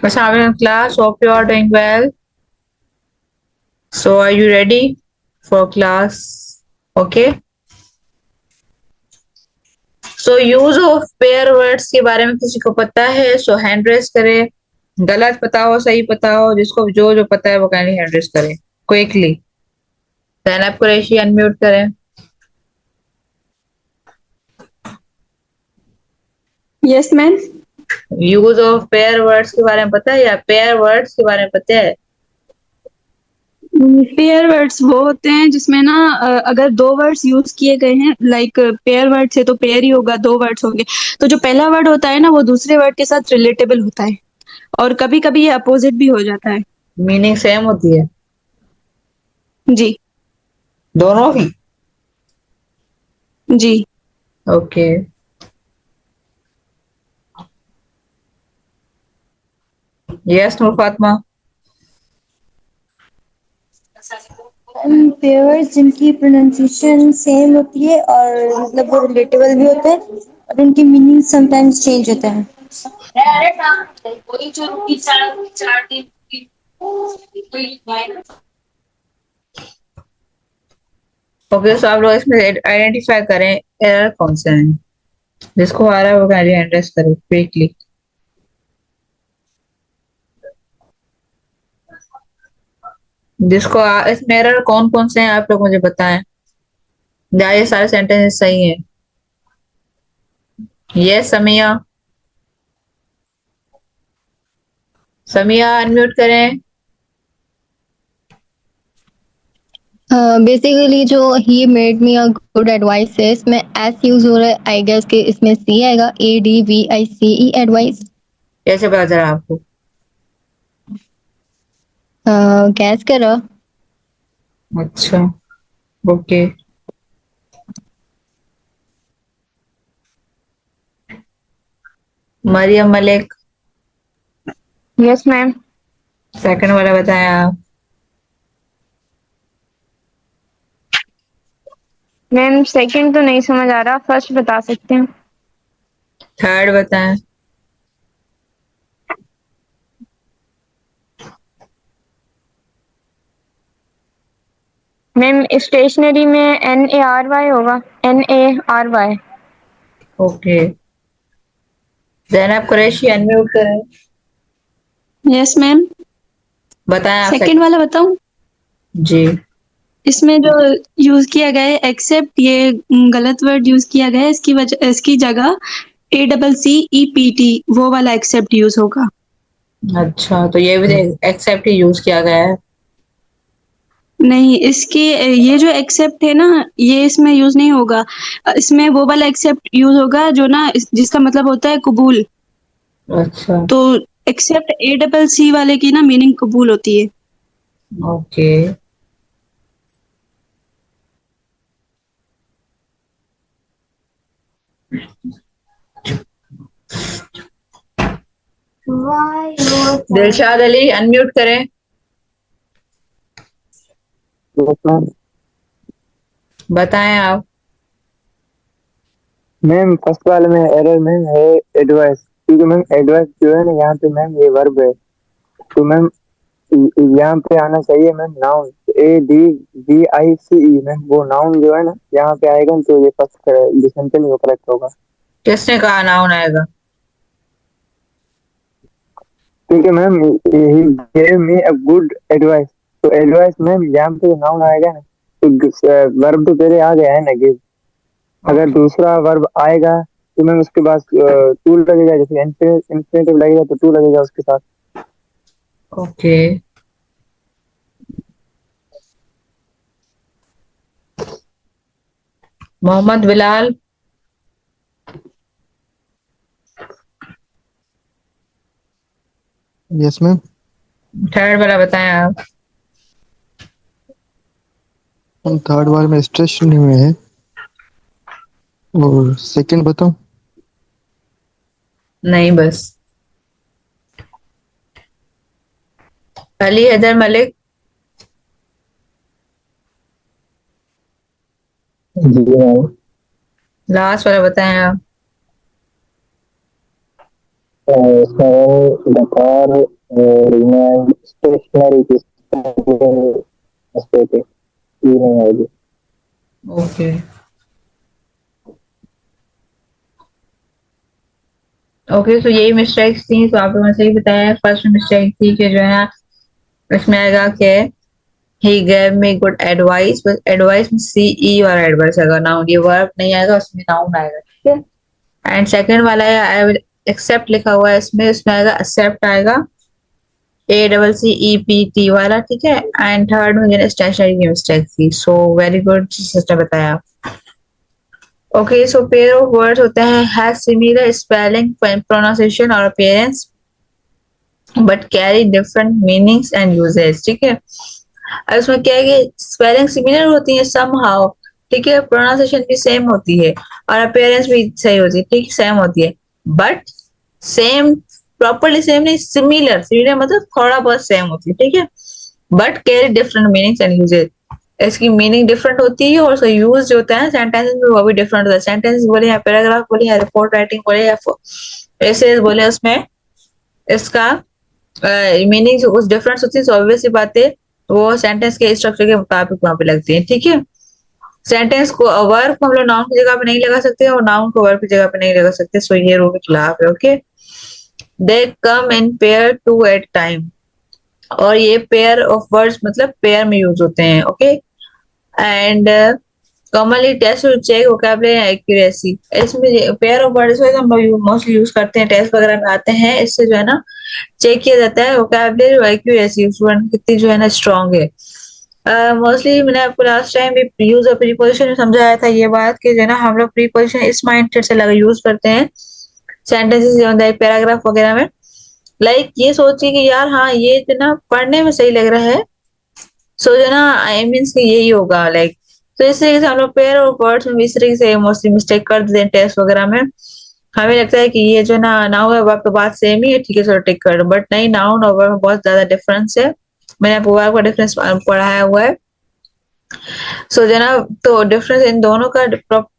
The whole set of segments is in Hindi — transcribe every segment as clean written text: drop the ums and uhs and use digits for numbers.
What's happening in class? Hope you are doing well. So, are you ready for class? Okay. So, use of pair words के बारे में किसी को पता है? So, hand raise करे. गलत पता हो, सही पता हो, जिसको जो जो पता है वो kindly hand raise करे. Quickly. Zainab Qureshi unmute करें. Yes ma'am. Use of pair words के बारे में पता है या पेयर वर्ड्स के बारे में पता है? पेयर वर्ड्स वो होते हैं जिसमें ना अगर दो वर्ड्स यूज किए गए हैं, लाइक पेयर वर्ड से तो पेयर ही होगा, दो वर्ड्स होंगे, तो जो पहला वर्ड होता है ना वो दूसरे वर्ड के साथ रिलेटेबल होता है, और कभी कभी ये अपोजिट भी हो जाता है। मीनिंग सेम होती है जी। दोनों की? जी। ओके। यस नूर फातिमा। पेयर वर्ड्स जिनकी प्रोनाउंसिएशन सेम होती है और मतलब वो रिलेटेबल भी होते हैं और उनकी मीनिंग समटाइम्स चेंज होते हैं। ओके, सो आप लोग इसमें आइडेंटिफाई करें एरर कौन से हैं। जिसको आ रहा है वो कैंडी एड्रेस करे क्विकली। इसमें एरर कौन कौन से हैं आप लोग मुझे बताएं। या ये सारे सेंटेंसेस सही हैं? यस समिया। समिया अनम्यूट करें। बेसिकली जो he made me a good advice है, इसमें एस यूज हो रहा है, आई गेस के इसमें सी आएगा, ADVICE एडवाइस। कैसे पता चला आपको? गैस करो। अच्छा, okay. Maryam Malik. Yes ma'am. Second वाला बताएं आप। मैम सेकंड तो नहीं समझ आ रहा, फर्स्ट बता सकते हैं। थर्ड बताएं। मैम स्टेशनरी में NARY होगा, NARY। Okay. Zainab Qureshi unmute करें। Yes ma'am. बताएं आप सेकंड वाला बताऊं? जी। इसमें जो यूज किया गया है एक्सेप्ट, ये गलत वर्ड यूज किया गया है, इसकी जगह ACCEPT वो वाला एक्सेप्ट यूज होगा। अच्छा, तो ये भी एक्सेप्ट ही यूज किया गया है। नहीं, इसके ये जो एक्सेप्ट है ना, ये इसमें यूज नहीं होगा। इसमें वो वाला एक्सेप्ट यूज होगा जो ना जिसका मतलब होता है कबूल। अच्छा, तो एक्सेप्ट ACC वाले की ना मीनिंग कबूल होती है। ओके। दिलशाद अली अनम्यूट करें। बताएं आप। मैम फर्स्ट वाले में एरर मैम है एडवाइस, क्योंकि मैम एडवाइस जो है ना यहाँ पे मैम ये वर्ब है, तो मैम यहाँ पे आना चाहिए मैम नाउन, ADVICE मैम, वो नाउन जो है ना यहाँ पे आएगा तो ये फर्स्ट जो सेंटेंस वो करेक्ट होगा। किसने कहा नाउन आएगा? क्योंकि ma'am he gave me a good advice, तो एडवाइस मैम यहाँ पे नाउन आएगा ना, तो वर्ब तो पहले आ गया है ना गिव। अगर दूसरा वर्ब आएगा तो मैम उसके बाद टू लगेगा, जैसे इंफिनिटिव लगेगा तो टू लगेगा उसके साथ। Okay. Mohammad Bilal. Yes ma'am. Third वाला बताएं आप। हम थर्ड वाले में स्टेशनरी में है, और सेकंड बताऊं? नहीं बस। अली हैदर मलिक। जी मैम। लास्ट वाला बताएं आप। इसमें द कार रिमेन स्टेशनरी की मिस्टेक है, ये नहीं आएगी। ओके ओके, तो यही मिस्टेक्स थी, तो आप लोगों ने सही बताया। फर्स्ट मिस्टेक थी कि जो है ना इसमें आएगा कि he gave me good advice, बस एडवाइस में सी ई और एडवाइस आएगा, नाउन, ये वर्ब नहीं आएगा, उसमें नाउन आएगा, ठीक है। एंड सेकंड वाला है आई विल एक्सेप्ट लिखा हुआ है इसमें, उसमें आएगा एक्सेप्ट आएगा, A double C E P T वाला, ठीक है। एंड थर्ड में स्टेशनरी की मिस्टेक थी। सो वेरी गुड सिस्टर बताया। Okay, so pair of words होते हैं हैज सिमिलर स्पेलिंग, प्रोनाउंसिएशन और appearance but carry different meanings and uses, ठीक है। अब इसमें क्या है कि स्पेलिंग सिमिलर होती है समहाउ, ठीक है, प्रोनाउंसिएशन भी सेम होती है और अपीयरेंस भी सही होती है, ठीक, सेम होती है, बट सेम प्रॉपरली सेम नहीं, सिमिलर, सिमिलर मतलब थोड़ा बहुत सेम होती है, ठीक है, but carry different meanings and uses, इसकी मीनिंग डिफरेंट होती है और उसका यूज जो होता है सेंटेंसेस में वो भी डिफरेंट होता है। सेंटेंसेस बोले या पैराग्राफ बोले या रिपोर्ट राइटिंग बोले या ऐसे बोले, उसमें इसका मीनिंग जो कुछ डिफरेंस होती है, तो ऑब्वियस सी बात है वो सेंटेंस के स्ट्रक्चर के मुताबिक वहां पे लगती है, ठीक है। सेंटेंस को वर्ब को हम लोग नाउन की जगह पे नहीं लगा सकते और नाउन को वर्ब की जगह पे नहीं लगा सकते, सो ये रूल के खिलाफ है। Okay, they come in pair two at time, और ये पेयर ऑफ वर्ड्स मतलब पेयर में यूज होते हैं। Okay, and commonly test to check vocabulary accuracy, इसमें पेयर ऑफ वर्ड्स हम लोग मोस्टली यूज करते हैं, टेस्ट वगैरह में आते हैं, इससे जो है ना चेक किया जाता है वोकैबुलरी और एक्यूरेसी स्टूडेंट कितनी जो है ना स्ट्रांग है। मोस्टली मैंने आपको लास्ट टाइम भी यूज ऑफ प्रीपोजिशन में समझाया था ये बात कि जो है ना हम लोग प्रीपोजिशन इस माइंडसेट से लगा यूज करते हैं सेंटेंसेस पैराग्राफ वगैरह में, लाइक ये सोचिए कि यार हाँ ये जो ना पढ़ने में सही लग रहा है, सो जो ना आई मीन्स कि यही होगा, लाइक तो इस तरीके से हम लोग पेयर और वर्ड्स में इस तरीके से मोस्टली मिस्टेक कर देते हैं टेस्ट वगैरह में। हमें लगता है कि ये जो ना नाउन और वर्ब तो बात सेम ही है, ठीक है सर टिक कर, बट नहीं, नाउन और वर्ब में बहुत ज्यादा डिफरेंस है। मैंने आपको वर्ब का डिफरेंस पढ़ाया हुआ है। सो जो ना तो डिफरेंस इन दोनों का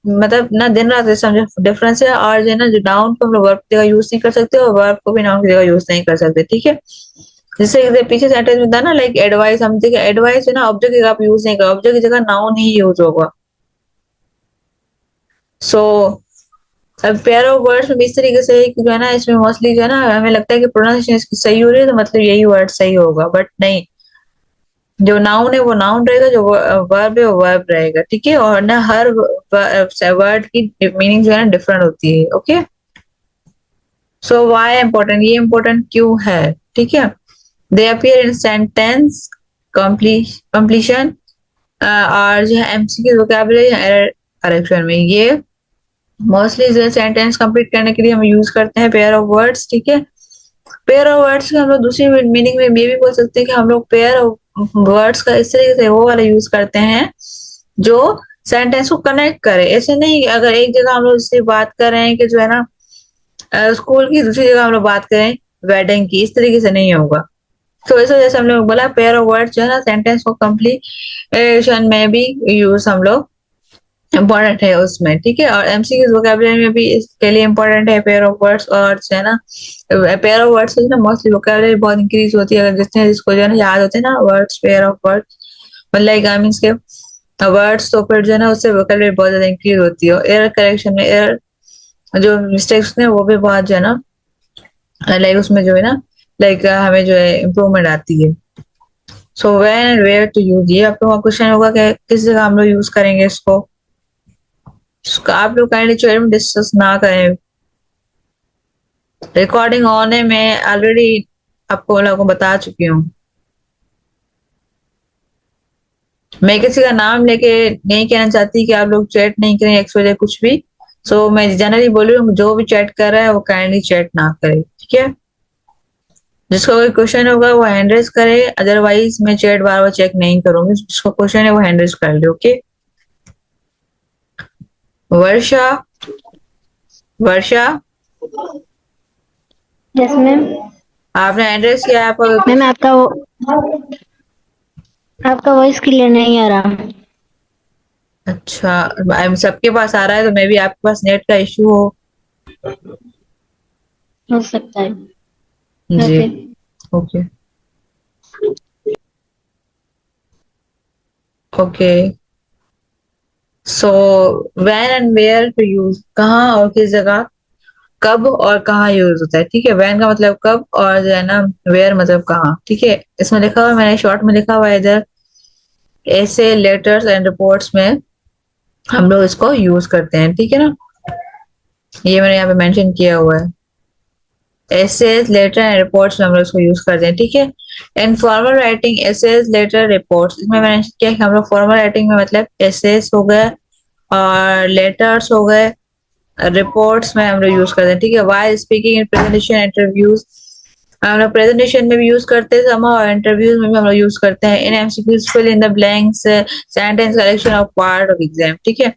मतलब ना दिन रात समझो डिफरेंस है, और जो ना जो नाउन को हम लोग वर्ब की जगह यूज नहीं कर सकते और वर्ब को भी नाउन की जगह यूज नहीं कर सकते, ठीक है। जैसे पीछे सेंटेंस में था ना, लाइक एडवाइस, हम देखिए एडवाइस है ना ऑब्जेक्ट की जगह आप यूज नहीं कर, ऑब्जेक्ट की जगह नाउन ही यूज होगा। सो अब पेयर ऑफ वर्ड्स में इस तरीके से है कि जो है ना इसमें मोस्टली जो है ना हमें लगता है कि प्रोनाउंसिएशन इसकी सही हो रही है तो मतलब यही वर्ड सही होगा, बट नहीं, जो नाउन है वो नाउन रहेगा, जो वर्ब है वो वर्ब रहेगा, ठीक है। और ना हर वर्ड की मीनिंग जो है ना डिफरेंट होती है। ओके, सो वाई इम्पोर्टेंट, ये इम्पोर्टेंट क्यों है, ठीक है। दे अपीयर इन सेंटेंस कंप्लीशन और जो है एमसीक्यू वोकैबुलरी एरर करेक्शन में, ये मोस्टली जो सेंटेंस कंप्लीट करने के लिए हम यूज करते हैं पेयर ऑफ वर्ड्स, ठीक है। पेयर ऑफ वर्ड्स के हम लोग दूसरी मीनिंग में ये भी बोल सकते हैं कि हम लोग पेयर ऑफ वर्ड्स का इस तरीके से वो वाला यूज करते हैं जो सेंटेंस को कनेक्ट करे। ऐसे नहीं अगर एक जगह हम लोग इससे बात कर रहे हैं कि जो है ना स्कूल की, दूसरी जगह हम लोग बात करें वेडिंग की, इस तरीके से नहीं होगा। तो इस वजह से हम लोग बोला पेयर ऑफ वर्ड्स जो है ना सेंटेंस को कंप्लीशन में भी यूज हम लोग इम्पोर्टेंट है उसमें, ठीक है। और एमसीक्यू वोकैबुलरी में भी इसके लिए इम्पोर्टेंट है पेयर ऑफ वर्ड्स, और जो है ना पेयर ऑफ वर्ड्स से ना मोस्टली वोकैबुलरी बहुत इंक्रीज होती है, अगर जितने जिसको जो है ना याद होते हैं ना वर्ड्स, पेयर ऑफ वर्ड्स मतलब आई मीन्स के वर्ड्स, तो फिर जो है ना उससे वोकैबुलरी बहुत ज्यादा इंक्रीज होती है। एरर करेक्शन में एरर जो मिस्टेक्स ने वो भी बहुत जो है ना लाइक उसमें जो है ना लाइक हमें जो है इम्प्रूवमेंट आती है। So when and where to use, ये आप लोगों का क्वेश्चन होगा कि किस जगह हम लोग यूज करेंगे इसको, आप लोग काइंडली चैट में डिस्कस ना करें। रिकॉर्डिंग ऑन है, मैं ऑलरेडी आपको लोगों को बता चुकी हूँ। मैं किसी का नाम लेके नहीं कहना चाहती कि आप लोग चैट नहीं करें एक्स वजह कुछ भी। सो मैं जनरली बोल रही हूँ जो भी चैट कर रहा है वो काइंडली चैट ना करे, ठीक है। जिसका कोई क्वेश्चन होगा वो हैंड रेज करे, अदरवाइज मैं चैट बार बार चेक नहीं करूंगी। जिसका क्वेश्चन है वो हैंड रेज कर ले। ओके, वर्षा, वर्षा यस मैम। आपने हैंड रेज किया, आप मैम आपका वॉइस क्लियर नहीं आ रहा। अच्छा सबके पास आ रहा है तो मे बी आपके पास नेट का इश्यू हो। हो सकता है। जी okay. Okay okay. So when and where to use, कहाँ और किस जगह, कब और कहाँ यूज होता है। ठीक है, व्हेन का मतलब कब, और जो है ना वेयर मतलब कहाँ। ठीक है, इसमें लिखा हुआ है, मैंने शॉर्ट में लिखा हुआ है इधर, ऐसे लेटर्स एंड रिपोर्ट्स में हम लोग इसको यूज करते हैं। ठीक है ना, ये मैंने यहाँ पे मेंशन किया हुआ है, एसेज लेटर एंड रिपोर्ट्स में हम लोग इसको यूज करते हैं। ठीक है, in formal writing essays letter reports, इसमें मैंने किया कि हम लोग फॉर्मल राइटिंग में मतलब एसेज हो गए और लेटर्स हो गए, रिपोर्ट्स में हम लोग यूज करते हैं। ठीक है, while speaking in presentation interviews, हम लोग प्रेजेंटेशन में भी यूज करते हैं समा, और इंटरव्यूज में भी हम लोग यूज करते हैं। इन MCQs fill in the blanks, sentence correction of part of exam. ठीक है,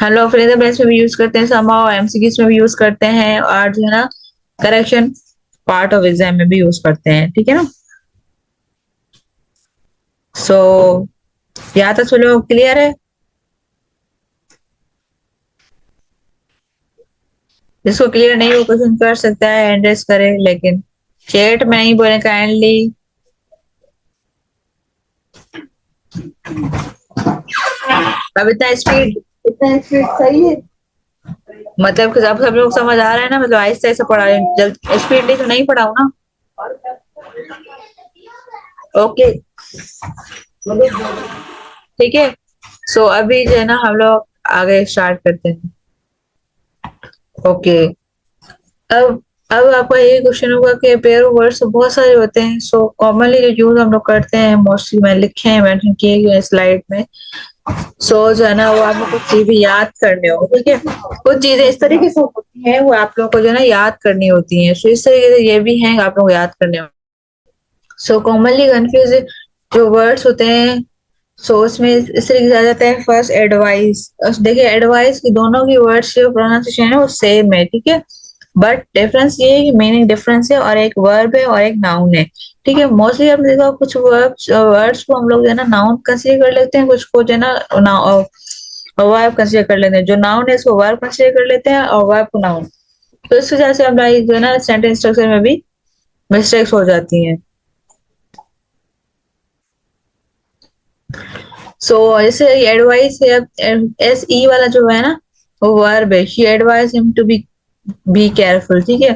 हम लोग फिल इन द ब्लैंक्स में भी यूज करते हैं समा, और एमसीक्यूज में भी यूज करते हैं, और जो है ना करेक्शन पार्ट ऑफ एग्जाम में भी यूज करते हैं। ठीक है ना, सो यहाँ तक चलो क्लियर है। जिसको क्लियर नहीं वो क्वेश्चन कर सकता है, एड्रेस करे, लेकिन चैट में नहीं बोले काइंडली। अब इतना स्पीड सही है, मतलब कि अब सब लोग समझ आ रहा है ना, मतलब आहिस्ता आहिस्ता पढ़ा रहे हैं, जल्द स्पीडली तो नहीं पढ़ाऊ ना। ओके ठीक है, सो अभी जो है ना हम लोग आगे स्टार्ट करते हैं। ओके, अब आपका ये क्वेश्चन होगा कि पेयर ऑफ वर्ड्स बहुत सारे होते हैं, सो कॉमनली जो यूज हम लोग करते हैं मोस्टली मैं लिखे हैं, मेंशन किए गए स्लाइड में। सो जो है ना वो आप लोग को चीजें याद करने हो। ठीक है, कुछ चीजें इस तरीके से होती हैं वो आप लोग को जो है ना याद करनी होती हैं, सो इस तरीके से ये भी है आप लोग को याद करने हो। सो कॉमनली कंफ्यूज जो वर्ड्स होते हैं, सो उसमें इस तरीके से आ जाता है। फर्स्ट एडवाइस, देखिए एडवाइस की दोनों की वर्ड्स जो प्रोनाउंसिएशन है वो सेम है। ठीक है, बट डिफरेंस ये है कि मीनिंग डिफरेंस है, और एक वर्ब है और एक नाउन है। ठीक है, मोस्टली आपने देखा कुछ वर्ड्स को हम लोग जो है ना नाउन कंसीडर कर लेते हैं, कुछ को जो है ना वर्ब कंसीडर कर लेते हैं। जो नाउन है इसको वर्ब कंसीडर कर लेते हैं और वर्ब को नाउन। तो इस वजह से हमारी जो है ना सेंटेंस स्ट्रक्चर में भी मिस्टेक्स हो जाती हैं। सो जैसे एडवाइस है, एस ई वाला जो है ना वो वर्ब है, she advise him to be careful. ठीक है,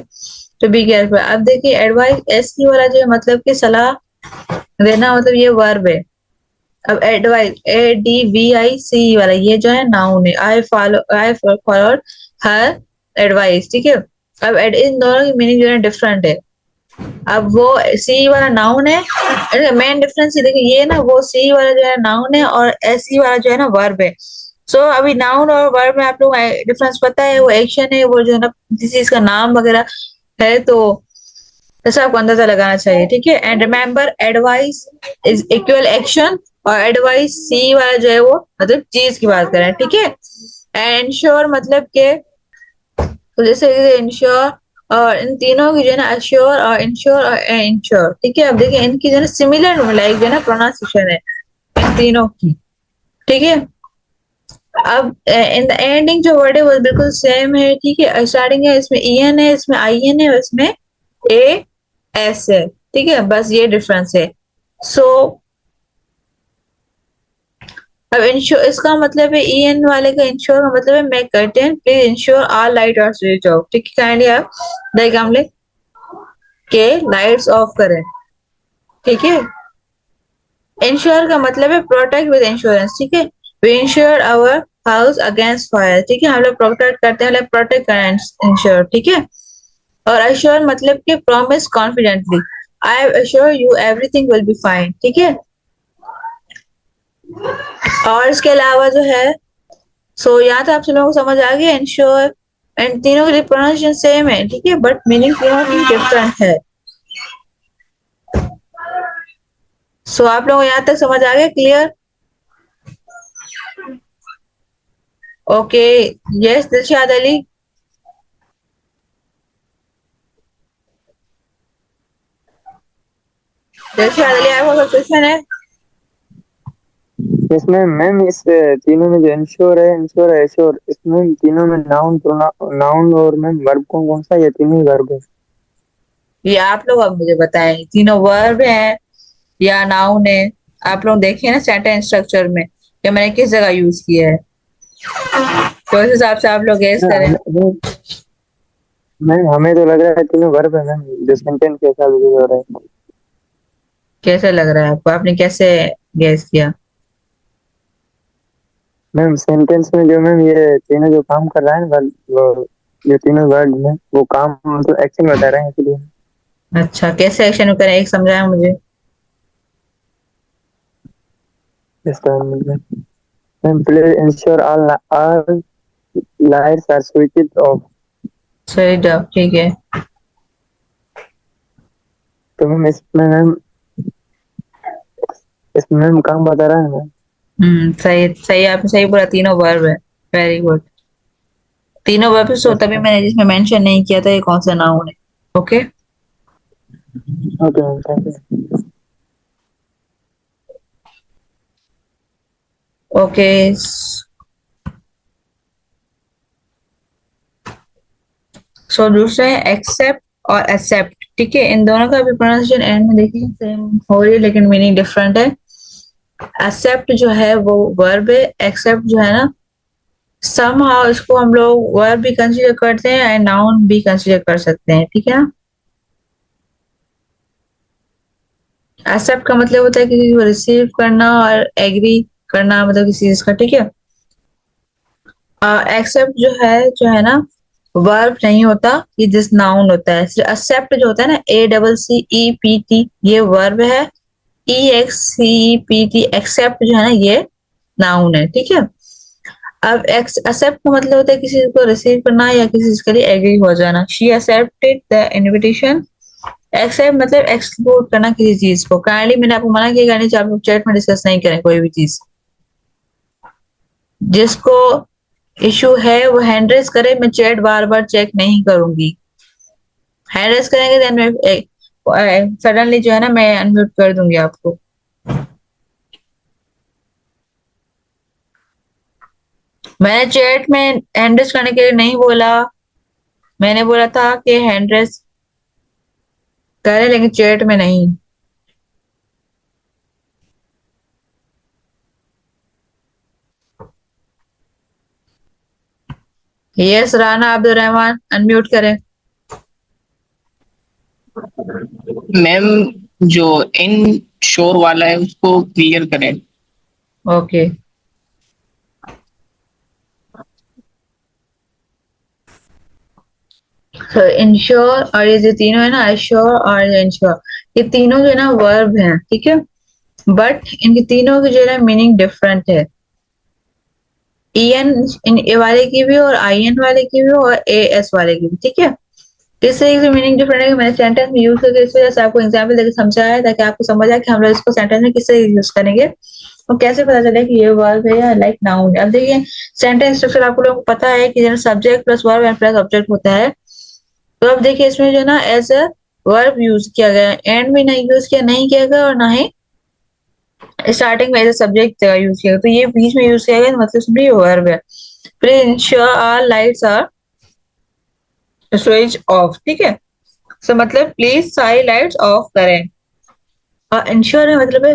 टू बी केयरफुल। अब देखिए एडवाइस एस ई वाला जो है मतलब कि सलाह देना, मतलब ये वर्ब है। अब एडवाइस ए डी वी आई सी वाला ये जो है नाउन है, आई फॉलोड हर एडवाइस। ठीक है, अब इन दोनों की मीनिंग जो है डिफरेंट है। अब वो सी वाला नाउन है, मेन डिफरेंस ये देखिए, ये ना वो सी वाला जो है नाउन है और एस सी वाला जो है ना वर्ब है। सो अभी नाउन और वर्ब में आप लोग डिफरेंस पता है, वो एक्शन है, वो जो है ना किसी चीज का नाम वगैरह है, तो ऐसा आपको अंदाजा लगाना चाहिए। ठीक है, and remember advice is equal action, और एडवाइस सी वाला जो है वो मतलब चीज की बात करें। ठीक है, एंड इंश्योर मतलब के, तो जैसे इंश्योर, और इन तीनों की जो है ना अश्योर और इंश्योर और इंश्योर। ठीक है, अब देखिए इनकी जो है ना सिमिलर लाइक जो है ना प्रोनाउंसिएशन है इन तीनों की। ठीक है, अब इन द एंडिंग जो वर्ड है वो बिल्कुल सेम है। ठीक है, स्टार्टिंग है इसमें ई एन है, इसमें आई एन है, इसमें ए एस है। ठीक है, बस ये डिफरेंस है। सो अब इंश्योर इसका मतलब है, ई एन वाले का इंश्योर का मतलब है make certain, please ensure all light are switch off. ठीक है, काइंडली आप डायग्राम के लाइट्स ऑफ करें। ठीक है, इंश्योर का मतलब है प्रोटेक्ट विद इंश्योरेंस। ठीक है, we insure our house against fire. ठीक है, हम लोग प्रोटेक्ट करते हैं, प्रोटेक्ट करें इंश्योर। ठीक है, और अश्योर मतलब कि promise confidently, I assure you everything will be fine. ठीक है, और इसके अलावा जो है, सो यहाँ तो आप सब लोगों को समझ आ गया इंश्योर एंड तीनों के लिए प्रोनाउंसिएशन सेम है। ठीक है, बट मीनिंग तीनों की डिफरेंट है। सो आप लोग यहाँ तक समझ आ गया, clear? Okay, yes Dilshad Ali. Dilshad Ali, आपका कोई क्वेश्चन है? इसमें मैम इस तीनों में जो इंश्योर है एश्योर, इसमें तीनों में नाउन और मैम वर्ब कौन कौन सा, ये तीनों ही वर्ब है। ये आप लोग अब मुझे बताएं, तीनों वर्ब है या नाउन है? आप लोग देखिए ना सेंटेंस स्ट्रक्चर में कि मैंने किस जगह यूज किया है, तो उस हिसाब से आप लोग गेस करें। मैम हमें तो लग रहा है तीनों वर्ब है मैम, जो सेंटेंस के साथ यूज हो रहा है। कैसे लग रहा है आपको, आपने कैसे गेस किया? मैम सेंटेंस में जो मैम ये तीनों जो काम कर रहा है ना वो जो तीनों वर्ड में वो काम मतलब एक्शन बता रहे हैं इसलिए। अच्छा, कैसे एक्शन करें, एक समझाएं मुझे। इसका मतलब ma'am please ensure all lights are switched off. सही जवाब, ठीक है। तो मैम इसमें मैम काम बता रहा है ना। सही सही, आपने सही बोला, तीनों वर्ब है। Very good. तीनों वर्ब सो तभी मैंने जिसमें मेंशन नहीं किया था ये कौन सा नाउन है। Okay. Okay ma'am, thank you. Okay, so दूसरा है एक्सेप्ट और एक्सेप्ट। ठीक है, इन दोनों का भी प्रोनाउंसिएशन एंड में देखिए सेम हो रही है लेकिन मीनिंग डिफरेंट है। एक्सेप्ट जो है वो वर्ब है, एक्सेप्ट जो है ना somehow इसको हम लोग वर्ब भी कंसीडर करते हैं एंड नाउन भी कंसीडर कर सकते हैं। ठीक है ना। एक्सेप्ट का मतलब होता है किसी को रिसीव करना और एग्री करना, मतलब किसी चीज का। ठीक है। एक्सेप्ट जो है ना वर्ब नहीं होता, ये जिस नाउन होता है। एक्सेप्ट जो होता है ना, ACCEPT, ये वर्ब है। EXCEPT एक्सेप्ट जो है ना ये नाउन है। ठीक है। अब एक्सेप्ट का मतलब होता है किसी चीज को रिसीव करना या किसी चीज के लिए एग्री हो जाना। She accepted the invitation. Except मतलब एक्सक्लूड करना किसी चीज को। काइंडली मैंने आपको मना किया नहीं, आप लोग चैट में डिस्कस नहीं करें कोई भी चीज। जिसको इशू है वो हैंड रेस करे, मैं चैट बार बार चेक नहीं करूंगी। हैंड रेस करेंगे देन मैं सडनली जो है ना मैं अनम्यूट कर दूंगी आपको। मैंने चैट में हैंड रेस करने के लिए नहीं बोला, मैंने बोला था कि हैंड रेस करें लेकिन चैट में नहीं। यस राना अब्दुल रहमान, अनम्यूट करें। मैम जो इन शोर वाला है उसको क्लियर करें। ओके। तो इंश्योर और ये जो तीनों है ना, एश्योर और इंश्योर, ये तीनों जो है ना वर्ब हैं। ठीक है। बट इनके तीनों की जो है मीनिंग डिफरेंट है। EN इन ए वाले की भी और IN वाले की भी और AS वाले की भी। ठीक है। इस तरीके से मीनिंग डिफरेंट है कि मैंने सेंटेंस में यूज करके इस वजह से आपको एग्जाम्पल देकर समझाया है ताकि आपको समझ आए कि हम लोग इसको सेंटेंस में किस तरह यूज करेंगे और कैसे पता चले कि ये वर्ब है या लाइक नाउन है। अब देखिए सेंटेंस स्ट्रक्चर आप लोगों को पता है कि subject plus verb and plus object होता है। तो अब देखिए इसमें जो है ना एज अ वर्ब यूज किया गया, एंड भी नहीं यूज किया, नहीं किया गया और ना ही स्टार्टिंग में एज अ सब्जेक्ट यूज किया गया। तो ये बीच में यूज किया गया, मतलब सिंपली वर्ब है। Please ensure our lights are switch off. ठीक है। सो मतलब प्लीज सारी लाइट्स ऑफ करें। और इंश्योर है मतलब है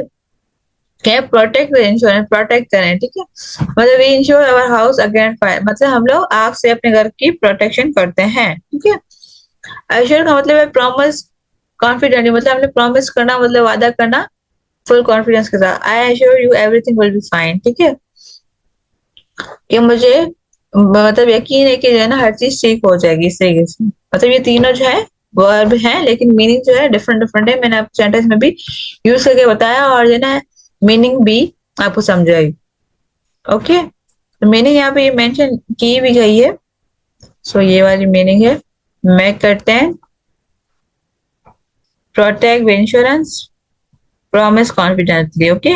क्या, प्रोटेक्ट विद इंश्योरेंस, प्रोटेक्ट करें। ठीक है। मतलब we insure our house against fire, मतलब हम लोग आग से अपने घर की प्रोटेक्शन करते हैं। ठीक है। एश्योर का मतलब है प्रॉमिस कॉन्फिडेंटली, मतलब हमने प्रॉमिस करना मतलब वादा करना फुल कॉन्फिडेंस के साथ। I assure you everything will be fine. ठीक है। कि मुझे मतलब यकीन है कि जो है ना हर चीज ठीक हो जाएगी इस तरीके से। मतलब ये तीनों जो है वर्ब है लेकिन मीनिंग जो है डिफरेंट डिफरेंट है। मैंने आपको सेंटेंस में भी यूज करके बताया और जो है ना मीनिंग भी आपको समझाई। ओके। तो मीनिंग यहाँ पे ये मेंशन की भी गई है। सो ये वाली मीनिंग है, मैं करते हैं protect with insurance, promise confidently. Okay.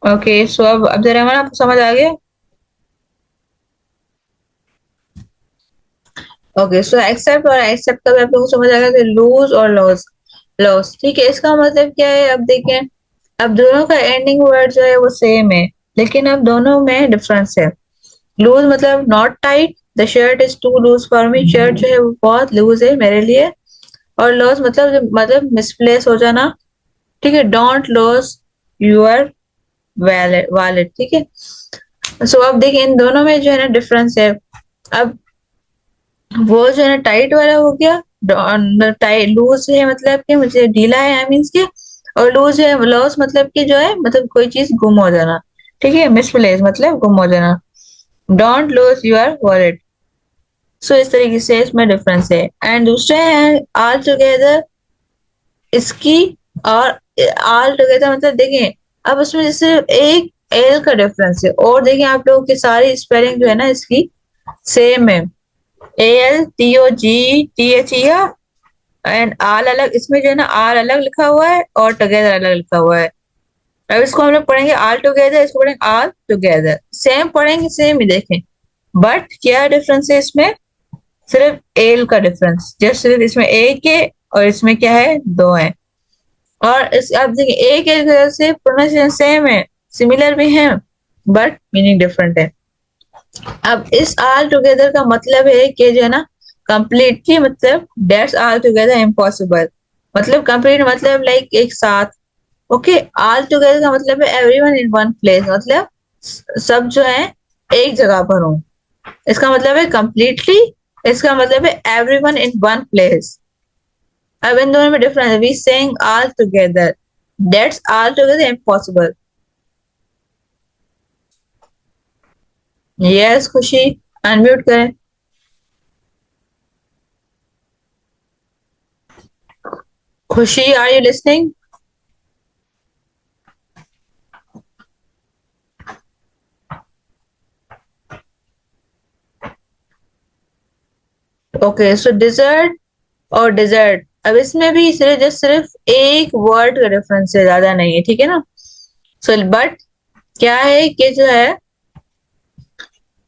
Okay, so अब अब्दुल रहमान आपको समझ आ गया? ओके, सो एक्सेप्ट और एक्सेप्ट का भी आप लोगों को समझ आ गया कि लूज और लॉस। लॉस, ठीक है। इसका मतलब क्या है, अब देखें, अब दोनों का एंडिंग वर्ड जो है वो सेम है लेकिन अब दोनों में डिफरेंस है। लूज मतलब not tight, the shirt is too loose for me, shirt जो है वो बहुत लूज है मेरे लिए। और लॉस मतलब मिसप्लेस हो जाना, ठीक है। डोंट लॉस योर वॉलेट, ठीक है। सो अब देखिए इन दोनों में जो है ना डिफरेंस है। अब वो जो है ना टाइट वाला हो गया, टाइट लूज है मतलब कि मुझे ढीला है, आई मीन्स के, और लूज है लॉस मतलब कि जो है मतलब कोई चीज गुम हो जाना, ठीक है। मिसप्लेस मतलब गुम हो जाना। Don't lose your wallet. So इस तरीके से इसमें डिफरेंस है। एंड दूसरे हैं ऑल टुगेदर, इसकी और ऑल टुगेदर मतलब देखें अब उसमें जैसे एक एल का डिफरेंस है, और देखें आप लोगों की सारी स्पेलिंग जो है ना इसकी सेम है, ALTOGTH एंड ऑल अलग, इसमें जो है ना ऑल अलग लिखा हुआ है और टुगेदर अलग लिखा हुआ है। अब इसको हम लोग पढ़ेंगे ऑल टुगेदर, इसको पढ़ेंगे ऑल टुगेदर, सेम पढ़ेंगे सेम ही देखें। बट क्या डिफरेंस है इसमें, सिर्फ एल का डिफरेंस, जस्ट सिर्फ इसमें एक है और इसमें क्या है दो है। और इस आप देखिए एक एक वजह से प्रोनाउंसिएशन सेम है, सिमिलर भी है, बट मीनिंग डिफरेंट है। अब इस ऑल टुगेदर का मतलब है कि जो है ना कंप्लीटली, मतलब दैट्स ऑल टुगेदर इम्पॉसिबल, मतलब कंप्लीट मतलब लाइक एक साथ। ओके, ऑल टुगेदर का मतलब है एवरीवन इन वन प्लेस, मतलब सब जो है एक जगह पर हो, इसका मतलब है कंप्लीटली, इसका मतलब है एवरीवन इन वन प्लेस। अब इन दोनों में डिफरेंस है, we saying all together, that's altogether impossible. Yes Khushi, unmute करें। Khushi, are you listening? Okay, so desert और डिजर्ट, अब इसमें भी सिर्फ एक वर्ड का डिफरेंस है, ज्यादा नहीं है, ठीक है ना। सो बट क्या है कि जो है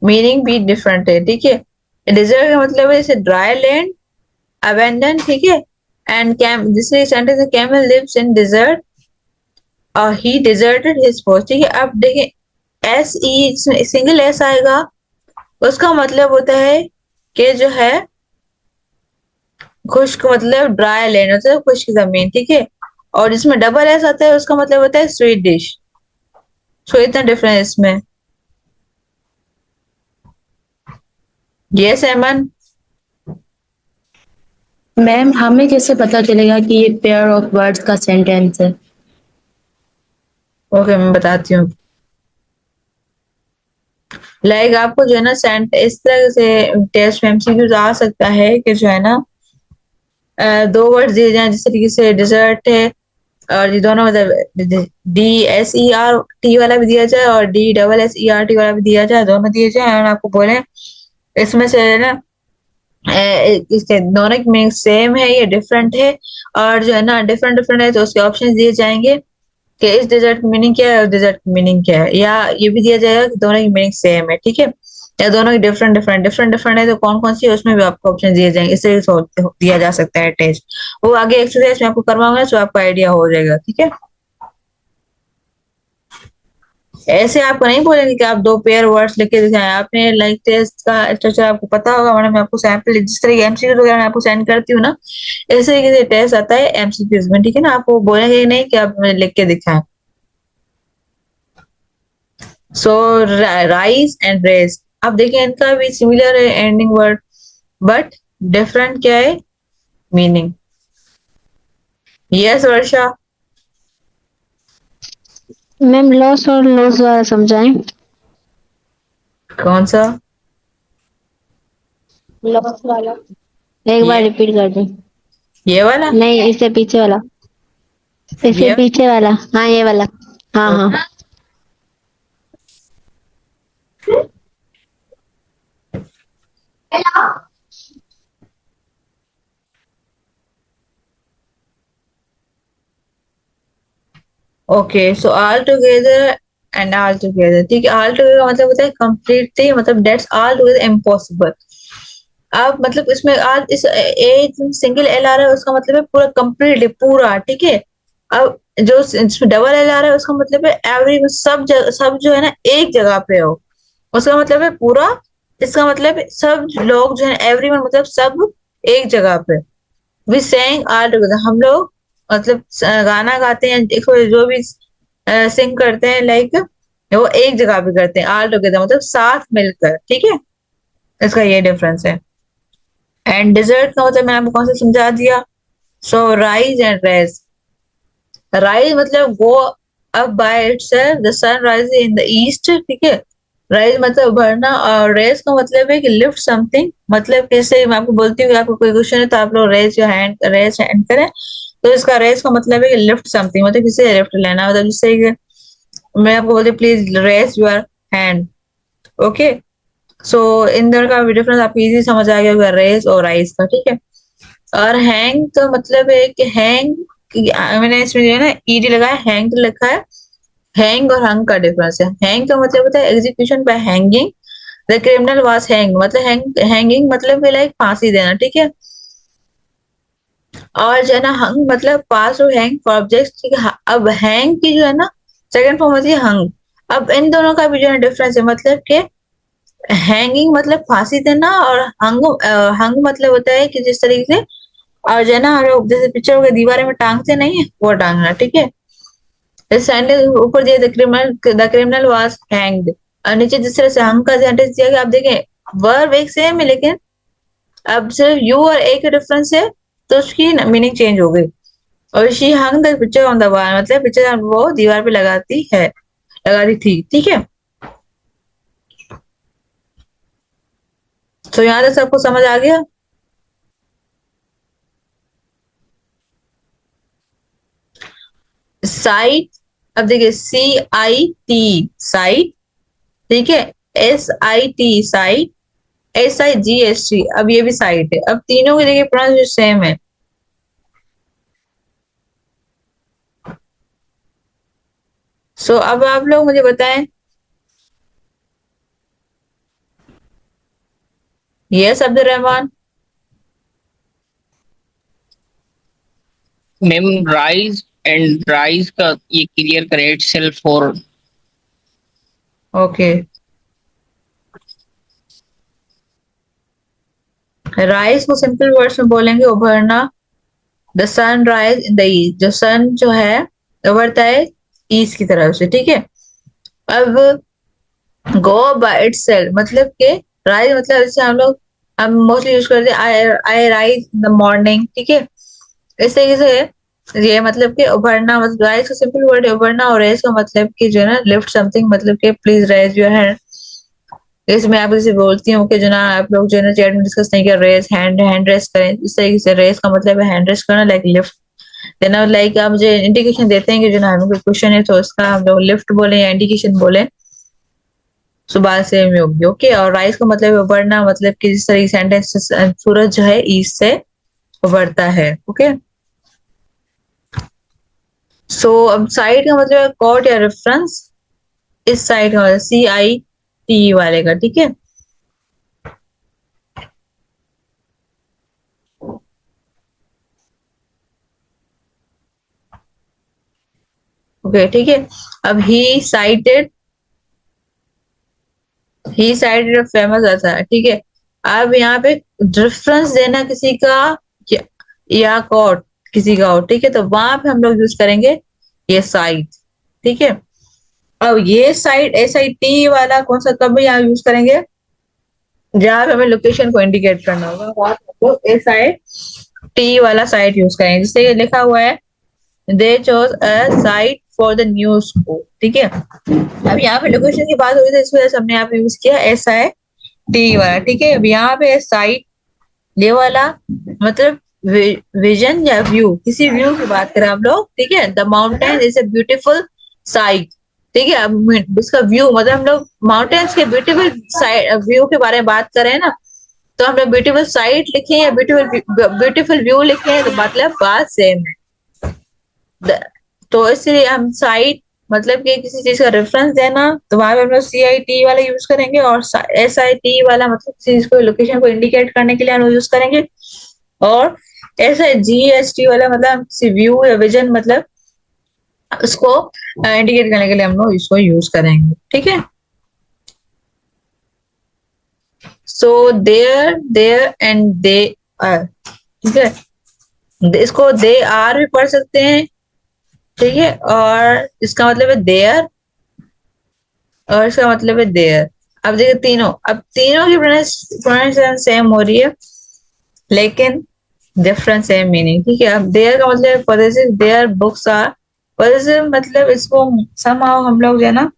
मीनिंग भी डिफरेंट है, ठीक है। डिजर्ट का मतलब है जैसे ड्राई लैंड, अबेंडन, ठीक है। एंड कैम, जैसे सेंटेंस है कैमल लिव्स इन डिजर्ट और ही डिजर्टेड हिज पोस्ट, ठीक है। अब देखिए एस ई सिंगल एस आएगा, उसका मतलब होता है कि जो है खुश्क, मतलब ड्राई लैंड मतलब खुश्क जमीन, ठीक है। और जिसमें डबल एस आता है उसका मतलब होता है स्वीट डिश। सो इतना डिफरेंस इसमें। यस एमन। मैम हमें कैसे पता चलेगा कि ये पेयर ऑफ वर्ड्स का सेंटेंस है? ओके मैं बताती हूँ। लाइक आपको जो है ना सेंट इस तरह से टेस्ट में एमसीक्यूज आ सकता है कि जो है ना दो वर्ड्स दिए जाए, जिस तरीके से डिजर्ट है, और ये दोनों मतलब DSERT वाला भी दिया जाए और DSSERT वाला भी दिया जाए, दोनों दिए जाए, और आपको बोले इसमें से ना इसके दोनों की मीनिंग सेम है या डिफरेंट है, और जो है ना डिफरेंट डिफरेंट है तो उसके ऑप्शन दिए जाएंगे कि इस डिजर्ट की मीनिंग क्या है और डिजर्ट की मीनिंग क्या है, या ये भी दिया जाएगा कि दोनों की मीनिंग सेम है, ठीक है, या दोनों की डिफरेंट है तो कौन कौन सी है उसमें भी आपको ऑप्शन दिए जाएंगे, इससे भी दिया जा सकता है टेस्ट। वो आगे एक्सरसाइज में आपको करवाऊंगा तो आपको आइडिया हो जाएगा, ठीक है। ऐसे आपको नहीं बोलेंगे कि आप दो पेयर वर्ड्स लिख के दिखाएं, आपने लाइक टेस्ट का स्ट्रक्चर आपको पता होगा, वरना मैं आपको सैंपल जिस तरह एमसीक्यूज वगैरह मैं आपको सेंड करती हूँ ना, इस तरीके से टेस्ट आता है एमसीक्यूज में, ठीक है ना। आपको बोलेंगे नहीं कि आप लिख के दिखाएं। सो राइज एंड रेस, अब देखिए इनका भी सिमिलर है एंडिंग वर्ड, बट डिफरेंट क्या है मीनिंग। यस वर्षा। मैम लॉस और लॉस वाला समझाएं। कौन सा? लॉस वाला एक बार ये रिपीट कर दें। ये वाला? नहीं, इससे पीछे वाला, इससे ये पीछे वाला, हाँ ये वाला, हाँ हाँ। Okay, so all together and all together, ठीक है। ऑल टुगेदर का मतलब होता है कंप्लीटली, मतलब दैट्स ऑल टुगेदर इम्पॉसिबल। आप मतलब इसमें आज इस ए सिंगल एल आ रहा है उसका मतलब है पूरा कंप्लीटली पूरा, ठीक है। अब जो इसमें डबल एल आ रहा है उसका मतलब है एवरी, सब जो है ना एक जगह पे हो, उसका मतलब है पूरा, इसका मतलब है सब लोग जो है एवरीवन मतलब सब एक जगह पे। वी सेंग आल टुगेदर, हम लोग मतलब गाना गाते हैं, देखो जो भी सिंग करते हैं लाइक वो एक जगह पे करते हैं, आल टुगेदर मतलब साथ मिलकर, ठीक है, इसका ये डिफरेंस है। एंड डिजर्ट का मतलब मैंने आपको कौन सा समझा दिया। So rise and raise, rise मतलब go up by itself, the sun rise in the east, ठीक है, राइज मतलब उभरना, और रेस का मतलब है कि लिफ्ट समथिंग, मतलब कैसे मैं आपको बोलती हूँ कि आपको कोई क्वेश्चन है तो आप लोग रेस हैंड करें, तो इसका रेस का मतलब है कि लिफ्ट समथिंग, मतलब किसी लिफ्ट लेना, मतलब जिससे कि मैं आपको बोलती please raise your hand. Okay, so इन दोनों का डिफरेंस आपको इजी समझ आ गया होगा, रेस और राइज का, ठीक है। और हैंग का मतलब है कि हैंग, मैंने इसमें जो है ना ईडी लगाया, हैंग लिखा है। हैंग और हंग का डिफरेंस है। हैंग का मतलब होता है execution bye hanging, the criminal was hang, मतलब हैंगिंग मतलब लाइक फांसी देना, ठीक है। और जो है ना हंग मतलब पास टू हैंग फॉर ऑब्जेक्ट, ठीक है। अब हैंग की जो है ना सेकंड फॉर्म होती है हंग। अब इन दोनों का भी जो है डिफरेंस है, मतलब कि हैंगिंग मतलब फांसी देना, और हंग मतलब होता है कि जिस तरीके से, और जो है ना हम लोग जैसे पिक्चर के दीवार में टांगते नहीं है, वो टांगना, ठीक है। सेंटेंस ऊपर दिया द क्रिमिनल वाज हैंग्ड, और नीचे जिस तरह से हंग का सेंटेंस दिया गया, आप देखें वर्ब एक सेम है, लेकिन अब सिर्फ यू और ए का डिफरेंस है, तो उसकी मीनिंग चेंज हो गई। और she hung the picture on the wall, मतलब पिक्चर वो दीवार पे लगाती थी, ठीक है। तो यहाँ तक सबको समझ आ गया। साइट, अब देखिए CIT साइट, ठीक है, SIT साइट, SIGST, अब ये भी साइट है। अब तीनों की देखिए प्रोनाउंसिएशन सेम है। सो अब आप लोग मुझे बताएं, yes Abdul Rahman. Ma'am rise and rise का ये क्लियर करें इटसेल्फ और ओके, राइज को सिंपल वर्ड्स में बोलेंगे उभरना, the sun rise in the east, जो सन जो है उभरता है ईस्ट की तरफ से, ठीक है। अब गो बाय इटसेल्फ मतलब के राइज मतलब जैसे हम मोस्टली यूज करते हैं आई राइज इन द मॉर्निंग, ठीक है। इस तरीके से ये मतलब कि उभरना, मतलब राइज का सिंपल वर्ड है उभरना, और रेज का मतलब कि जो है ना लिफ्ट समथिंग, मतलब कि प्लीज रेज योर हैंड। जैसे मैं आपको जैसे बोलती हूँ कि जो ना आप लोग जो है ना चैट में डिस्कस नहीं कर, रेस हैंड रेस करें, इस तरीके से रेस का मतलब है हैंड रेस करना, लाइक लिफ्ट देना, लाइक आप मुझे इंडिकेशन देते हैं कि जो ना हमें कोई क्वेश्चन है, तो उसका हम लोग लिफ्ट बोले या इंडिकेशन बोले, सुबह से में होगी, ओके। और राइज का मतलब है उभरना, मतलब कि जिस तरह सेंटेंस सूरज जो है ईस्ट से उभरता है, ओके। सो अब साइड का मतलब है कोट या रेफरेंस, इस साइड का मतलब CIT वाले का, ठीक है। ओके, ठीक है। अब ही साइटेड फेमस ऐसा है, ठीक है। अब यहाँ पे रेफरेंस देना किसी का, या, या कोट किसी का हो, ठीक है, तो वहां पे हम लोग यूज करेंगे ये साइट, ठीक है। अब ये साइट SIT वाला कौन सा कब यहाँ यूज करेंगे, जहाँ पे हमें लोकेशन को इंडिकेट करना होगा, वहां पे हम लोग SIT वाला साइट यूज करेंगे। जिससे ये लिखा हुआ है they chose a site for the news को, ठीक है। अब यहाँ पे लोकेशन की बात हुई, तो इस वजह से हमने यहाँ पे यूज किया SIT वाला, ठीक है। अब यहाँ पे साइट ये वाला मतलब विजन या व्यू, किसी व्यू की बात करें आप लोग, ठीक है। The mountain is a beautiful sight, ठीक है। अब इसका व्यू मतलब हम लोग माउंटेन्स के ब्यूटीफुल व्यू के बारे में बात करें ना, तो हम लोग ब्यूटीफुल साइट लिखे या ब्यूटीफुल व्यू लिखे, तो मतलब बात सेम है। तो इसलिए हम साइट मतलब कि किसी चीज का रेफरेंस देना, तो वहां पे हम लोग CIT वाला यूज करेंगे, और SIT वाला मतलब किसी चीज को लोकेशन को इंडिकेट करने के लिए हम यूज करेंगे, और SIGST वाला मतलब हम किसी व्यू या विजन मतलब उसको इंडिकेट करने के लिए हम लोग इसको यूज करेंगे, ठीक है। So there and they are, ठीक है। इसको दे आर भी पढ़ सकते हैं, ठीक है, और इसका मतलब है देयर, और इसका मतलब है देयर। अब देखिए तीनों, अब तीनों की प्रोनाउंसिएशन सेम हो रही है, लेकिन डिफरेंट सेम मीनिंग, ठीक है। अब देयर का मतलब है possessive, their books are, possessive मतलब इसको समहाउ हम लोग जो है ना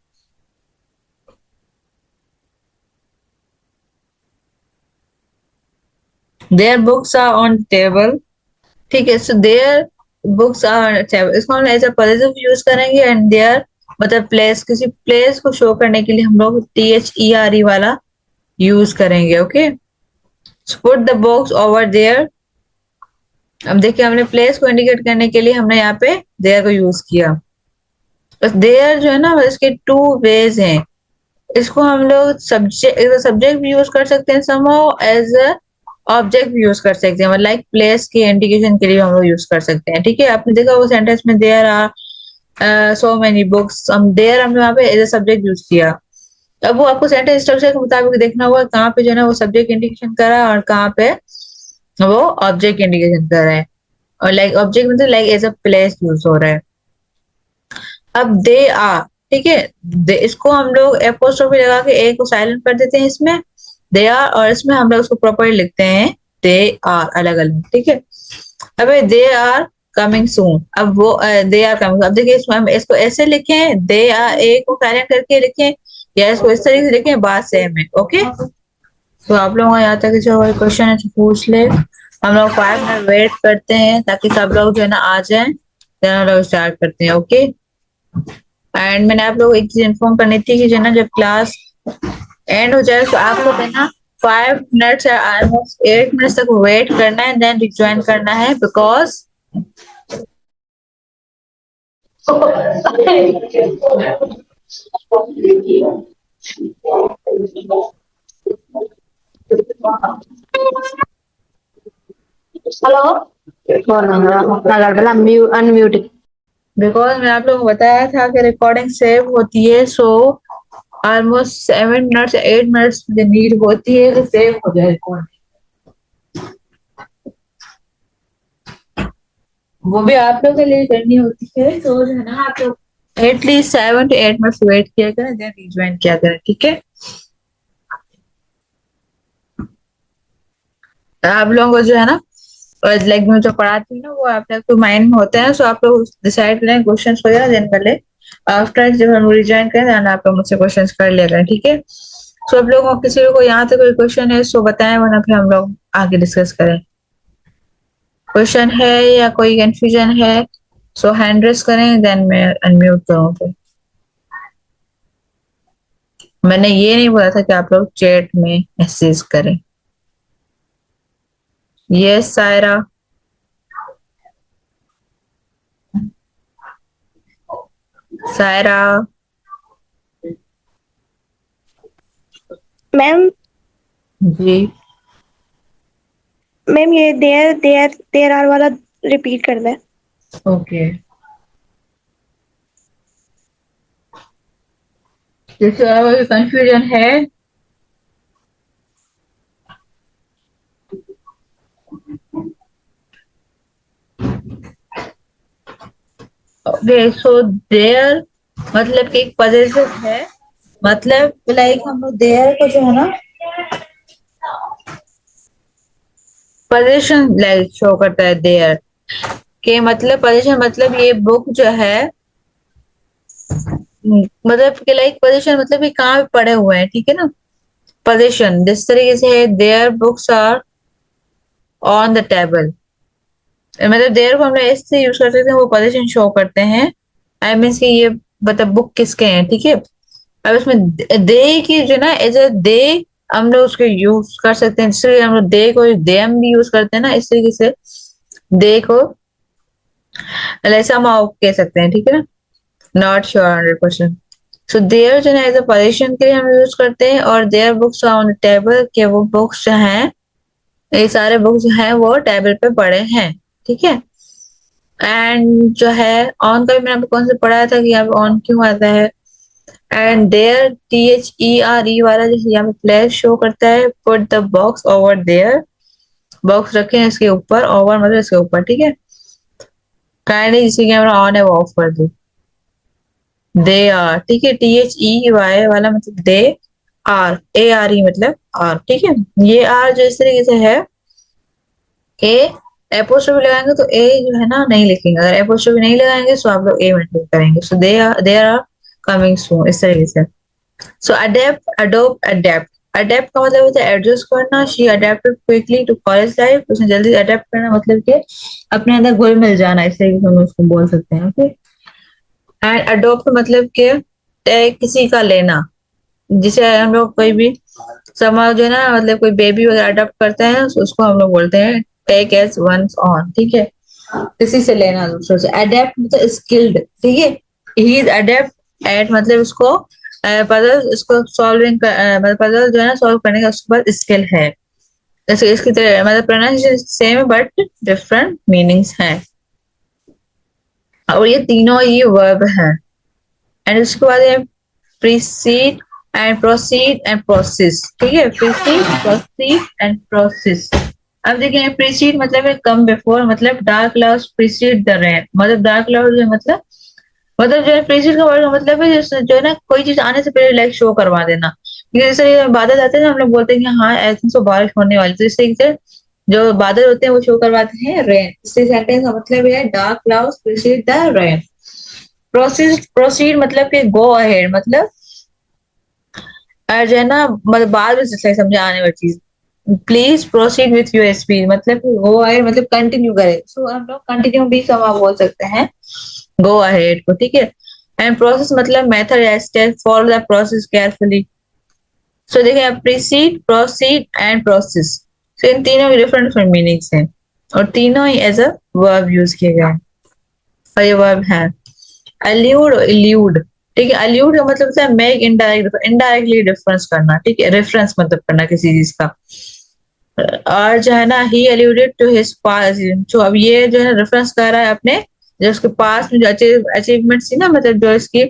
their books are on table, ठीक है। So their books are table, इसको हम एज अ पॉजिटिव यूज करेंगे, एंड देयर मतलब प्लेस, किसी प्लेस को शो करने के लिए हम लोग THERE वाला यूज करेंगे, okay. Put the books over there, अब देखिए हमने प्लेस को इंडिकेट करने के लिए हमने यहाँ पे देयर को यूज किया। बस देयर जो है ना इसके टू वेज हैं, इसको हम लोग सब्जेक्ट भी यूज कर सकते हैं, समहाउ एज अ ऑब्जेक्ट भी यूज कर सकते हैं, लाइक प्लेस के इंडिकेशन के लिए हम लोग यूज कर सकते हैं, ठीक है। आपने देखा वो सेंटेंस में there are so many books, हम देयर हमने वहां पे एज अ सब्जेक्ट यूज किया। अब वो आपको सेंटेंस स्ट्रक्चर के मुताबिक देखना होगा कहाँ पे जो है ना वो सब्जेक्ट इंडिकेशन कर रहा है और कहाँ पे वो ऑब्जेक्ट इंडिकेशन कर रहा है, और लाइक ऑब्जेक्ट मतलब like as a place use हो रहा है। अब दे आर, ठीक है, इसको हम लोग एपोस्ट्रोफी लगा के ए को साइलेंट कर देते हैं इसमें, दे आर, और इसमें हम लोग उसको प्रॉपरली लिखते हैं दे आर अलग अलग, ठीक है। अब दे आर कमिंग सून, अब वो दे आर कमिंग, अब देखिए इसमें हम इसको ऐसे लिखें, दे आर ए को साइलेंट करके लिखें, या इसको इस तरीके से लिखें, बात सेम है, ओके। तो आप लोगों का यहाँ तक जो क्वेश्चन है तो पूछ ले, हम लोग 5 मिनट वेट करते हैं ताकि सब लोग जो है ना आ जाए, then हम लोग स्टार्ट करते हैं, ओके। एंड मैंने आप लोग एक चीज इन्फॉर्म करनी थी कि जो है ना जब क्लास एंड हो जाए तो आप लोग है ना 5 मिनट से ऑलमोस्ट 8 मिनट तक वेट करना है, देन रिज्वाइन करना है, बिकॉज मैंने आप लोगों को बताया था कि रिकॉर्डिंग सेव होती है, सो ऑलमोस्ट 7 मिनट से 8 मिनट की नीड होती है कि सेव हो जाए रिकॉर्डिंग, वो भी आप लोग के लिए करनी होती है, तो जो है ना आप लोग एटलीस्ट 7 to 8 मिनट वेट किया करें, देन रिज्वाइन किया करें, ठीक है। आप लोगों को जो है ना लाइक मैं जो पढ़ाती हूँ ना वो आप लोग को माइंड में होता है, सो आप लोग डिसाइड करें क्वेश्चन वगैरह, देन पहले आफ्टर जब हम रिज्वाइन करें देन आप लोग मुझसे क्वेश्चन कर लिया करें, ठीक है। सो आप लोगों को किसी को यहाँ तक कोई क्वेश्चन है सो बताएं, वरना फिर हम लोग आगे डिस्कस करें। क्वेश्चन है या कोई कंफ्यूजन है सो हैंड रेस करें, देन मैं अनम्यूट करूँ फिर। मैंने ये नहीं बोला था कि आप लोग चैट में मैसेज करें। यस सायरा, सायरा मैम जी, मैम ये देयर देयर देयर आर वाला रिपीट कर दें। ओके। जैसे कोई कंफ्यूजन है ओके, सो देयर मतलब कि एक पॉजिटिव है, मतलब लाइक हम लोग देयर को जो है ना पोजीशन लाइक शो करता है, देयर के मतलब पोजीशन मतलब ये बुक जो है मतलब कि लाइक पोजीशन मतलब ये कहाँ पे पड़े हुए हैं, ठीक है ना। पोजीशन जिस तरीके से है their books are on the table, मतलब देयर को हम लोग ऐसे यूज कर सकते हैं, वो पोजीशन शो करते हैं, आई मीन कि ये मतलब बुक किसके हैं, ठीक है। अब इसमें दे की जो ना एज अ दे हम लोग उसको यूज कर सकते हैं, जिससे हम लोग दे को देम भी यूज करते हैं ना, इस तरीके से दे को ऐसा हम कह सकते हैं, ठीक है ना। Not sure 100%। सो देयर जो है एज अ पोजीशन के लिए हम यूज करते हैं, और देयर बुक्स ऑन टेबल के वो बुक्स जो हैं ये सारे बुक्स जो हैं वो टेबल पे पड़े हैं, ठीक है। एंड जो है ऑन का भी मैंने आपको कौन से पढ़ाया था कि यहाँ पे ऑन क्यों आता है, एंड देयर THERE वाला जैसे यहाँ पे प्लेस शो करता है, put the box over there, box रखें इसके ऊपर, ओवर मतलब इसके ऊपर, ठीक है। काइंडली जिसकी कैमरा ऑन है वो ऑफ कर दो। दे आर, ठीक है, THEY वाला मतलब दे आर, ARE मतलब आर, ठीक है। ये आर जो इस तरीके से है, ए एपोस्ट्रोफी लगाएंगे तो ए जो है ना नहीं लिखेंगे, अगर एपोस्ट्रोफी नहीं लगाएंगे तो आप लोग ए मेंटेन करेंगे। सो दे आर कमिंग सून, इस तरीके से। So adapt, adopt, adapt. Adapt का मतलब होता है एडजस्ट करना। She adapted quickly to college life, उसने जल्दी अडेप्ट करना मतलब कि अपने अंदर घुल मिल जाना, इस तरीके से हम उसको बोल सकते हैं, ओके। एंड अडोप्ट मतलब कि किसी का लेना, जिसे हम लोग कोई भी समाज जो है ना, मतलब कोई बेबी वगैरह अडॉप्ट करते हैं तो उसको हम लोग बोलते हैं टेक एज वंस ऑन, ठीक है, किसी से लेना दूसरों से। अडेप्ट मतलब स्किल्ड, ठीक है, ही इज अडेप्ट एट मतलब उसको पजल, इसको सॉल्विंग मतलब पजल जो है ना सॉल्व करने का उसके पास स्किल है। जैसे इसकी तरह मतलब प्रोनाउंसिएशन सेम है बट डिफरेंट मीनिंग्स हैं, और ये तीनों ही वर्ब हैं। एंड उसके बाद है preceded and proceed and process, ठीक है, प्रीसीड, प्रोसीड एंड प्रोसेस। अब देखिए प्रीसीड मतलब है कम बिफोर, मतलब dark clouds preceded the rain, मतलब डार्क क्लाउड जो मतलब जो है प्रीसीड का वर्ड का मतलब है जो है ना कोई चीज आने से पहले लाइक शो करवा देना। जैसे बादल आते हैं ना, हम लोग बोलते हैं कि हाँ ऐसे तो बारिश होने वाली, तो इस तरीके से जो बादल होते हैं वो शो करवाते हैं रेन। इस सेंटेंस का मतलब है dark clouds preceded the rain. Proceed, proceed मतलब कि गो अहेड, मतलब जो है ना मतलब बाद में समझ आने वाली चीज। Please proceed with your speech मतलब गो अहेड मतलब कंटिन्यू करें, सो हम लोग कंटिन्यू भी समा बोल सकते हैं गो अहेड को, ठीक है। एंड प्रोसेस मतलब मेथड या step, follow the process carefully. So देखिए precede, proceed and process, so इन तीनों के डिफरेंट डिफरेंट मीनिंग्स हैं और तीनों ही एज अ वर्ब यूज किए गए हैं, और ये वर्ब है। अल्यूड और इल्यूड, ठीक है, अल्यूड का मतलब होता है मेक इनडायरेक्ट, इनडायरेक्टली रेफरेंस करना, ठीक है, रेफरेंस मतलब करना किसी चीज का। और जो है ना ही अल्यूडेड टू हिज पास, जो अब ये जो है रेफरेंस कर रहा है अपने जो उसके पास में जो अचीवमेंट थी ना, मतलब जो इसकी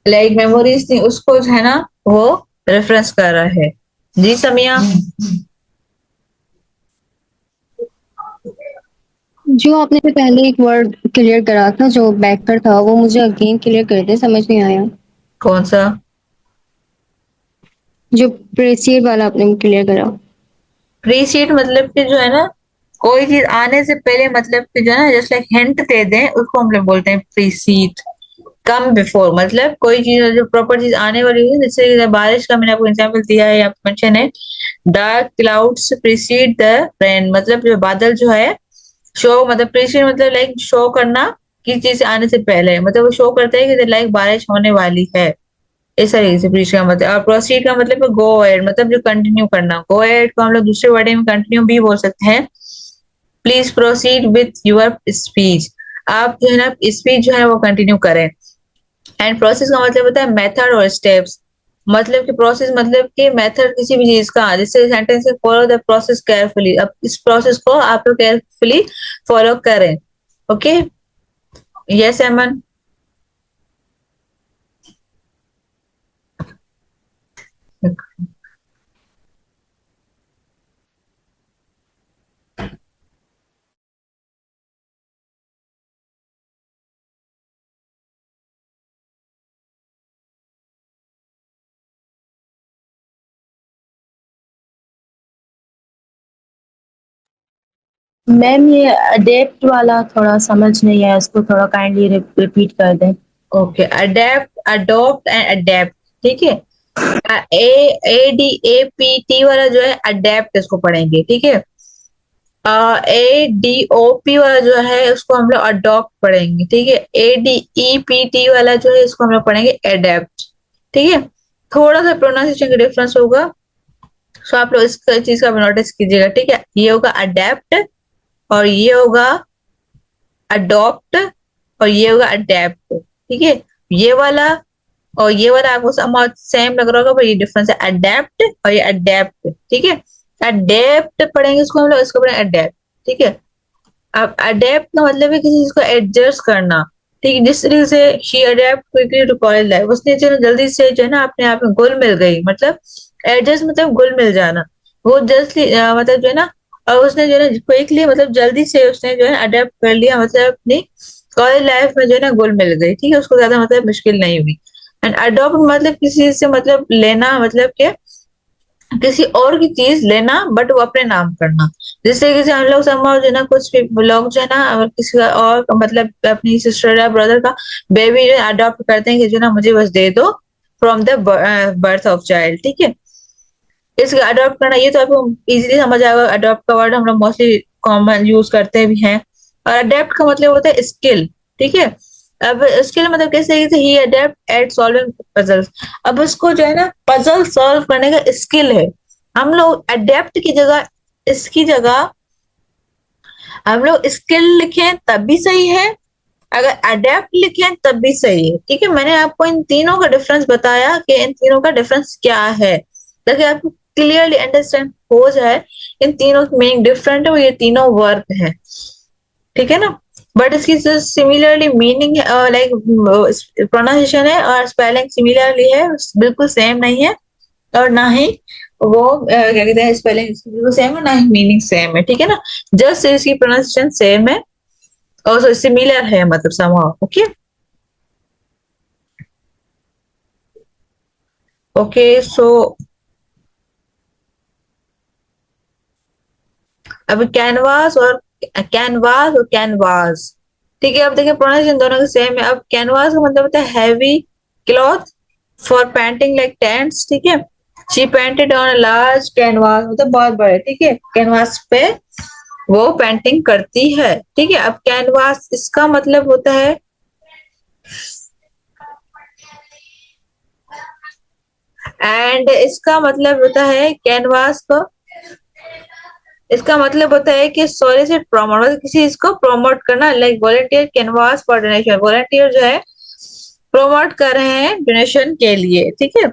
लाइक मेमोरीज थी उसको जो है ना वो रेफरेंस कर रहा है। जी समिया। जो आपने से पहले एक वर्ड क्लियर करा था जो बैक पर था, वो मुझे अगेन क्लियर कर दे, समझ नहीं आया। कौन सा? जो प्रेसियर वाला आपने क्लियर करा। प्रीसीड मतलब कि जो है ना कोई चीज आने से पहले, मतलब कि जो है ना जैसे हिंट दे दें उसको हम लोग बोलते हैं प्रीसीड। कम बिफोर मतलब कोई चीज जो प्रॉपर चीज आने वाली है, जैसे बारिश का मैंने आपको एग्जांपल दिया है, आपको मेंशन है dark clouds preceded the rain, मतलब जो बादल जो है शो, मतलब प्रीसीड मतलब लाइक शो करना कि चीज आने से पहले, मतलब वो शो करता है कि लाइक बारिश होने वाली है, इस तरीके से प्रीसीड का मतलब। और प्रोसीड का मतलब है गो एड, मतलब जो कंटिन्यू करना। गो एड को हम लोग दूसरे वर्ड में कंटिन्यू भी बोल सकते हैं। Please proceed with your speech, आप जो है ना स्पीच जो है वो कंटिन्यू करें। एंड प्रोसेस का मतलब होता है मेथड और स्टेप्स, मतलब कि प्रोसेस मतलब कि मेथड किसी भी चीज का, जैसे सेंटेंस है फॉलो द प्रोसेस केयरफुली, अब इस प्रोसेस को आप लोग केयरफुली फॉलो करें, ओके। यस अमन। मैम ये अडेप्ट वाला थोड़ा समझ नहीं आया, उसको थोड़ा काइंडली रिपीट कर दें। Okay, adapt, adopt and adapt, ठीक है। ADAPT वाला जो है अडेप्ट, इसको पढ़ेंगे, ठीक है। ADOP वाला जो है उसको हम लोग अडॉप्ट पढ़ेंगे, ठीक है। ADEPT वाला जो है इसको हम लोग पढ़ेंगे अडेप्ट, ठीक है। थोड़ा सा प्रोनाउंसिएशन का डिफरेंस होगा, सो आप लोग इस चीज का नोटिस कीजिएगा, ठीक है। ये होगा अडेप्ट और ये होगा अडॉप्ट और ये होगा अडेप्ट, ठीक है। ये वाला और ये वाला आपको सेम लग रहा होगा, पर ये डिफरेंस है अडेप्ट और ये अडेप्ट, ठीक है। अडेप्ट पढ़ेंगे इसको हम लोग, इसको पढ़ेंगे अडेप्ट, ठीक है। अब अडेप्ट का मतलब है किसी चीज को एडजस्ट करना, ठीक है, जिस तरीके से she adapt quickly to college life, उसने जो है जल्दी से जो है ना अपने आप में घुल मिल गई, मतलब एडजस्ट मतलब घुल मिल जाना, वो जल्दी मतलब जो है ना, और उसने जो है ना क्विकली मतलब जल्दी से उसने जो है अडेप्ट कर लिया, मतलब अपनी कॉलेज लाइफ में जो है ना घुल मिल गई। ठीक है, उसको ज्यादा मतलब मुश्किल नहीं हुई। एंड अडॉप्ट मतलब किसी से मतलब लेना, मतलब क्या, किसी और की चीज लेना बट वो अपने नाम करना। जिस तरीके से हम लोग समझ जो है ना, कुछ भी लोग जो है ना अगर किसी का और मतलब अपनी सिस्टर या ब्रदर का बेबी जो है अडॉप्ट करते हैं कि जो ना मुझे बस दे दो from the birth of child. ठीक है, इसका अडॉप्ट करना ये तो आपको इजीली समझ आएगा। अडॉप्ट का वर्ड हम लोग मोस्टली कॉमन यूज करते भी हैं। और अडेप्ट का मतलब होता है स्किल। ठीक है, अब स्किल मतलब कैसे, ही अडेप्ट एट सॉल्विंग पजल्स। अब उसको जो है ना पजल सॉल्व करने का स्किल है। हम लोग अडेप्ट की जगह, इसकी जगह हम लोग स्किल लिखें तब भी सही है, अगर अडेप्ट लिखें तब भी सही है। ठीक है, मैंने आपको इन तीनों का डिफरेंस बताया कि इन तीनों का डिफरेंस क्या है, ताकि आपको क्लियरली अंडरस्टैंड हो जाए इन तीनों की मीनिंग डिफरेंट है और ये तीनों वर्ब है। ठीक है ना, बट इसकी सिमिलरली मीनिंग लाइक प्रोनाउंसिएशन है और स्पेलिंग सिमिलरली है, बिल्कुल सेम नहीं है, और ना ही वो क्या कहते हैं स्पेलिंग बिल्कुल सेम है, ना ही मीनिंग सेम है। ठीक है ना, जस्ट इसकी प्रोनाउंसिएशन सेम है और सिमिलर है, मतलब समहाउ। ओके ओके, सो अब कैनवास और कैनवास। ठीक है, अब देखिए प्रोनाउंसिएशन दोनों के सेम है। अब कैनवास का मतलब होता है heavy cloth for painting like tents. ठीक है, she painted on a large canvas, मतलब बहुत बड़े, ठीक है, कैनवास पे वो पेंटिंग करती है। ठीक है, अब कैनवास इसका मतलब होता है एंड इसका मतलब होता है कैनवास को, इसका मतलब होता है कि सॉलिसिट प्रमोट, मतलब किसी चीज को प्रमोट करना, like volunteer canvas for donation, volunteer जो है प्रमोट कर रहे हैं डोनेशन के लिए। ठीक है,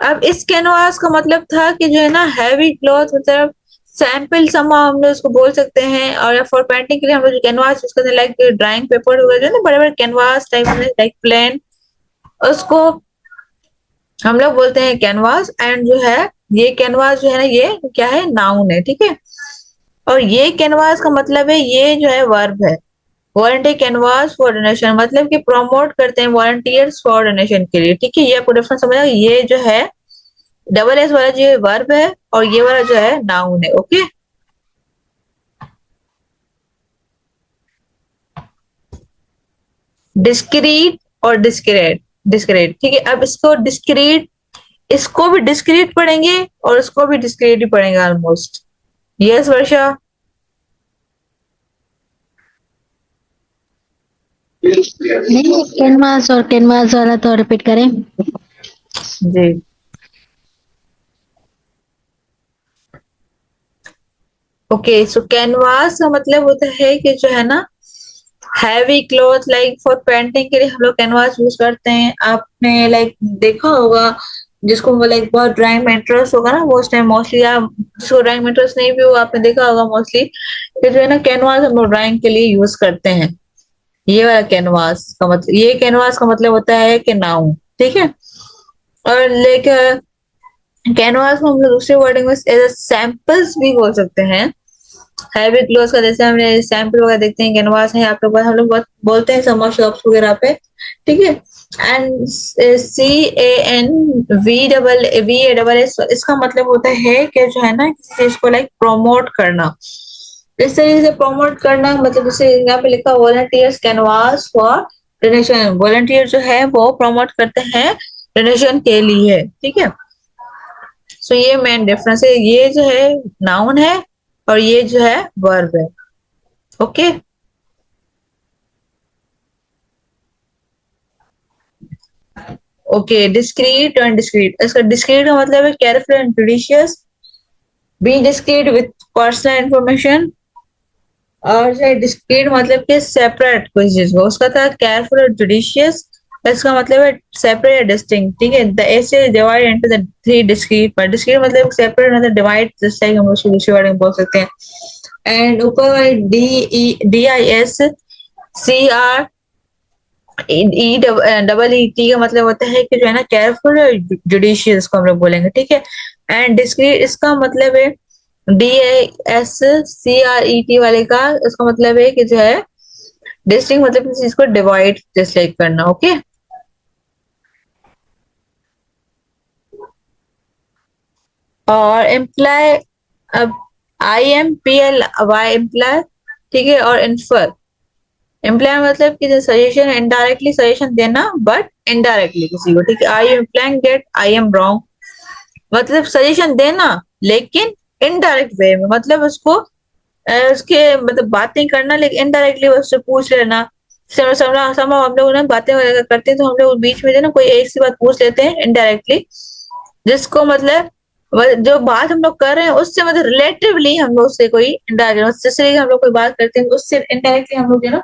अब इस कैनवास का मतलब था कि जो है ना हैवी क्लॉथ, मतलब सैंपल समा हम लोग उसको बोल सकते हैं, और फॉर पेंटिंग के लिए हम लोग जो कैनवास यूज करते हैं लाइक ड्राइंग पेपर वगैरह, जो है ना बड़े बड़े कैनवास टाइप में लाइक प्लेन, उसको हम लोग बोलते हैं कैनवास। एंड जो है ये कैनवास जो है ना ये क्या है, नाउन है। ठीक है, और ये कैनवास का मतलब है, ये जो है वर्ब है, वॉलंटियर कैनवास फॉर डोनेशन, मतलब कि प्रमोट करते हैं वॉलंटियर्स फॉर डोनेशन के लिए। ठीक है, ये आपको डिफरेंस समझ, ये जो है डबल एस वाला जो वर्ब है और ये वाला जो है नाउन है। ओके, डिस्क्रीट और डिस्क्रेट, डिस्क्रेट। ठीक है, अब इसको डिस्क्रीट, इसको भी डिस्क्रीट पढ़ेंगे और इसको भी डिस्क्रीट ही पढ़ेंगे ऑलमोस्ट। यस वर्षा? नहीं, कैनवास और कैनवास वाला तो रिपीट करें। जी, ओके, सो कैनवास का मतलब होता है कि जो है ना heavy cloth, like for painting के लिए हम लोग कैनवास यूज करते हैं। आपने लाइक देखा होगा, जिसको लाइक बहुत ड्राइंग में इंटरेस्ट होगा ना, वो उस टाइम मोस्टली, आप जिसको ड्राइंग में इंटरेस्ट नहीं भी हो, आपने देखा होगा मोस्टली कि जो है ना कैनवास हम लोग ड्राइंग के लिए यूज करते हैं। ये वाला कैनवास का मतलब, ये कैनवास का मतलब होता है कि नाउन। ठीक है, और लेकर कैनवास को हम लोग दूसरे वर्डिंग में एज सैंपल्स भी बोल सकते हैं। हैवी क्लोथ का जैसे हमने सैंपल वगैरह देखते हैं, कैनवास है आप लोग, हम लोग बहुत बोलते हैं समर शॉप्स वगैरह पे। ठीक है, एंड CANVASS, इसका मतलब होता है कि जो है ना किसी चीज को लाइक प्रोमोट करना। इस तरीके से प्रोमोट करना, मतलब जैसे यहाँ पे लिखा volunteers canvas for donation, volunteer जो है वो प्रोमोट करते हैं डोनेशन के लिए। ठीक है, सो ये मेन डिफरेंस है, ये जो है नाउन है और ये जो है वर्ब है। Okay, okay, discreet and discrete, इसका डिस्क्रीट का मतलब है careful and judicious, be discreet with personal information, और जो डिस्क्रीट मतलब कि सेपरेट कोई चीज को, उसका था केयरफुल और जुडिशियस, इसका मतलब है सेपरेट या डिस्टिंक्ट। ठीक है, the essay divide into the three discrete, पर डिस्क्रीट मतलब सेपरेट, मतलब डिवाइड, जैसे हम लोग दूसरे वर्ड में बोल सकते हैं। एंड ऊपर DISCREET E double E T का मतलब होता है कि जो है ना केयरफुल और जुडिशियस को हम लोग बोलेंगे, ठीक है। एंड डिस्क्रीट इसका मतलब है DISCRET वाले का, इसका मतलब है कि जो है डिस्टिंग मतलब किसी चीज को डिवाइड डिसलाइक करना, ओके। और इम्प्लाई, अब IMPLY इम्प्लाई, ठीक है। और इन्फर, इम्प्लाई मतलब कि सजेशन, इनडायरेक्टली सजेशन देना बट इनडायरेक्टली किसी को, ठीक है। I you implying that I am wrong, मतलब सजेशन देना लेकिन इनडायरेक्ट वे में, मतलब उसको उसके मतलब बातें करना लेकिन इनडायरेक्टली उससे पूछ लेना। हम लोग ना बातें वगैरह करते हैं तो हम लोग बीच में जो ना कोई एक सी बात पूछ लेते हैं इनडायरेक्टली, जिसको मतलब जो बात हम लोग कर रहे हैं उससे मतलब रिलेटिवली हम लोग से कोई इनडायरेक्ट, जैसे हम लोग कोई बात करते हैं उससे इनडायरेक्टली हम लोग जो ना,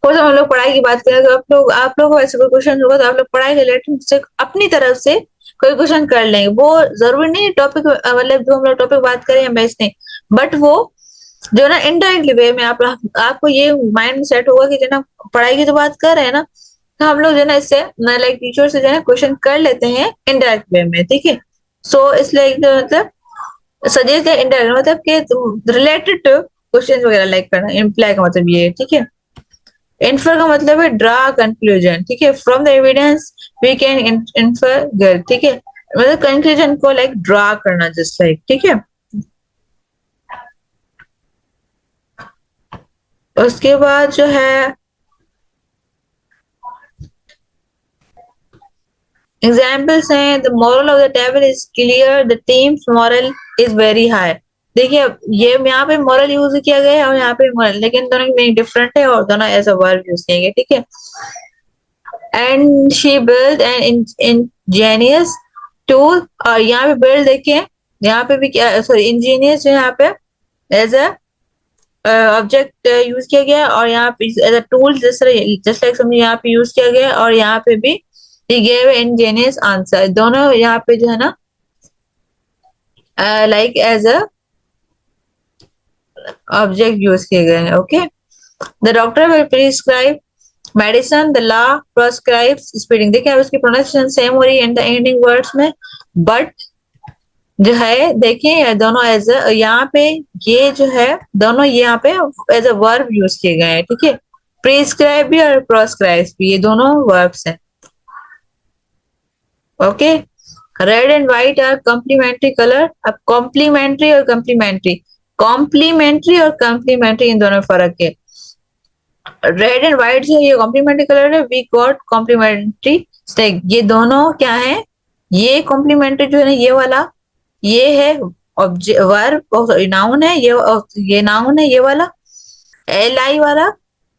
कोई हम लोग पढ़ाई की बात करें तो आप लोग को ऐसे कोई क्वेश्चन होगा तो आप लोग पढ़ाई के रिलेटेड से अपनी तरफ से कोई क्वेश्चन कर लेंगे। वो जरूरी नहीं टॉपिक मतलब जो हम लोग टॉपिक बात करें या बेस नहीं, बट वो जो ना इनडायरेक्टली वे में आपको ये माइंड में सेट होगा कि जो ना पढ़ाई की तो बात कर रहे हैं ना, तो हम लोग जो ना इससे लाइक टीचर से जो है क्वेश्चन कर लेते हैं इनडायरेक्ट वे में, ठीक है। सो इसलिए मतलब सजेस्ट है इनडायरेक्ट मतलब कि रिलेटेड टू क्वेश्चन वगैरह लाइक करना, इम्प्लाई का मतलब ये है, ठीक है। इन्फर का मतलब है ड्रा कंक्लूजन, ठीक है। From the evidence we can infer girl, ठीक है, मतलब कंक्लूजन को लाइक ड्रा करना जस्ट लाइक, ठीक है। उसके बाद जो है एग्जाम्पल्स हैं, the moral of the table is clear, the team's morale is very high. देखिए ये यहाँ पे मोरल यूज किया गया है और यहाँ पे मोरल, लेकिन दोनों की मीनिंग डिफरेंट है और दोनों एज अ वर्ब यूज किए गए, ठीक है। And she build an Angénieux tool, और यहाँ पे बिल्ड देखें, यहाँ पे भी क्या सॉरी इंजीनियस जो यहाँ पे एज अ ऑब्जेक्ट यूज किया गया और यहाँ पे as a tool just like समझिए यहाँ पे यूज किया गया और यहाँ पे भी he gave ingenious answer, दोनों यहाँ पे जो है ना like as a object use किए गए हैं, ओके। The doctor will prescribe medicine, the law prescribes speeding. देखिए अब इसकी प्रोनाउंसिएशन सेम हो रही है इन द एंडिंग वर्ड्स में, बट जो है देखिए दोनों एज अ यहाँ पे ये जो है दोनों यहाँ पे एज अ वर्ब यूज किए गए हैं, ठीक है। प्रिस्क्राइब भी और प्रोस्क्राइब भी, ये दोनों वर्ब्स हैं, okay. Red and white are complementary colour. अब कॉम्प्लीमेंट्री और कॉम्प्लीमेंट्री इन दोनों में फर्क है। रेड एंड व्हाइट जो है ये कॉम्प्लीमेंट्री कलर है, वी गॉट कॉम्प्लीमेंट्री स्टेक, ये दोनों क्या है, ये कॉम्प्लीमेंट्री जो है ना ये वाला ये है वर्ब, नाउन है ये नाउन है ये वाला LI वाला,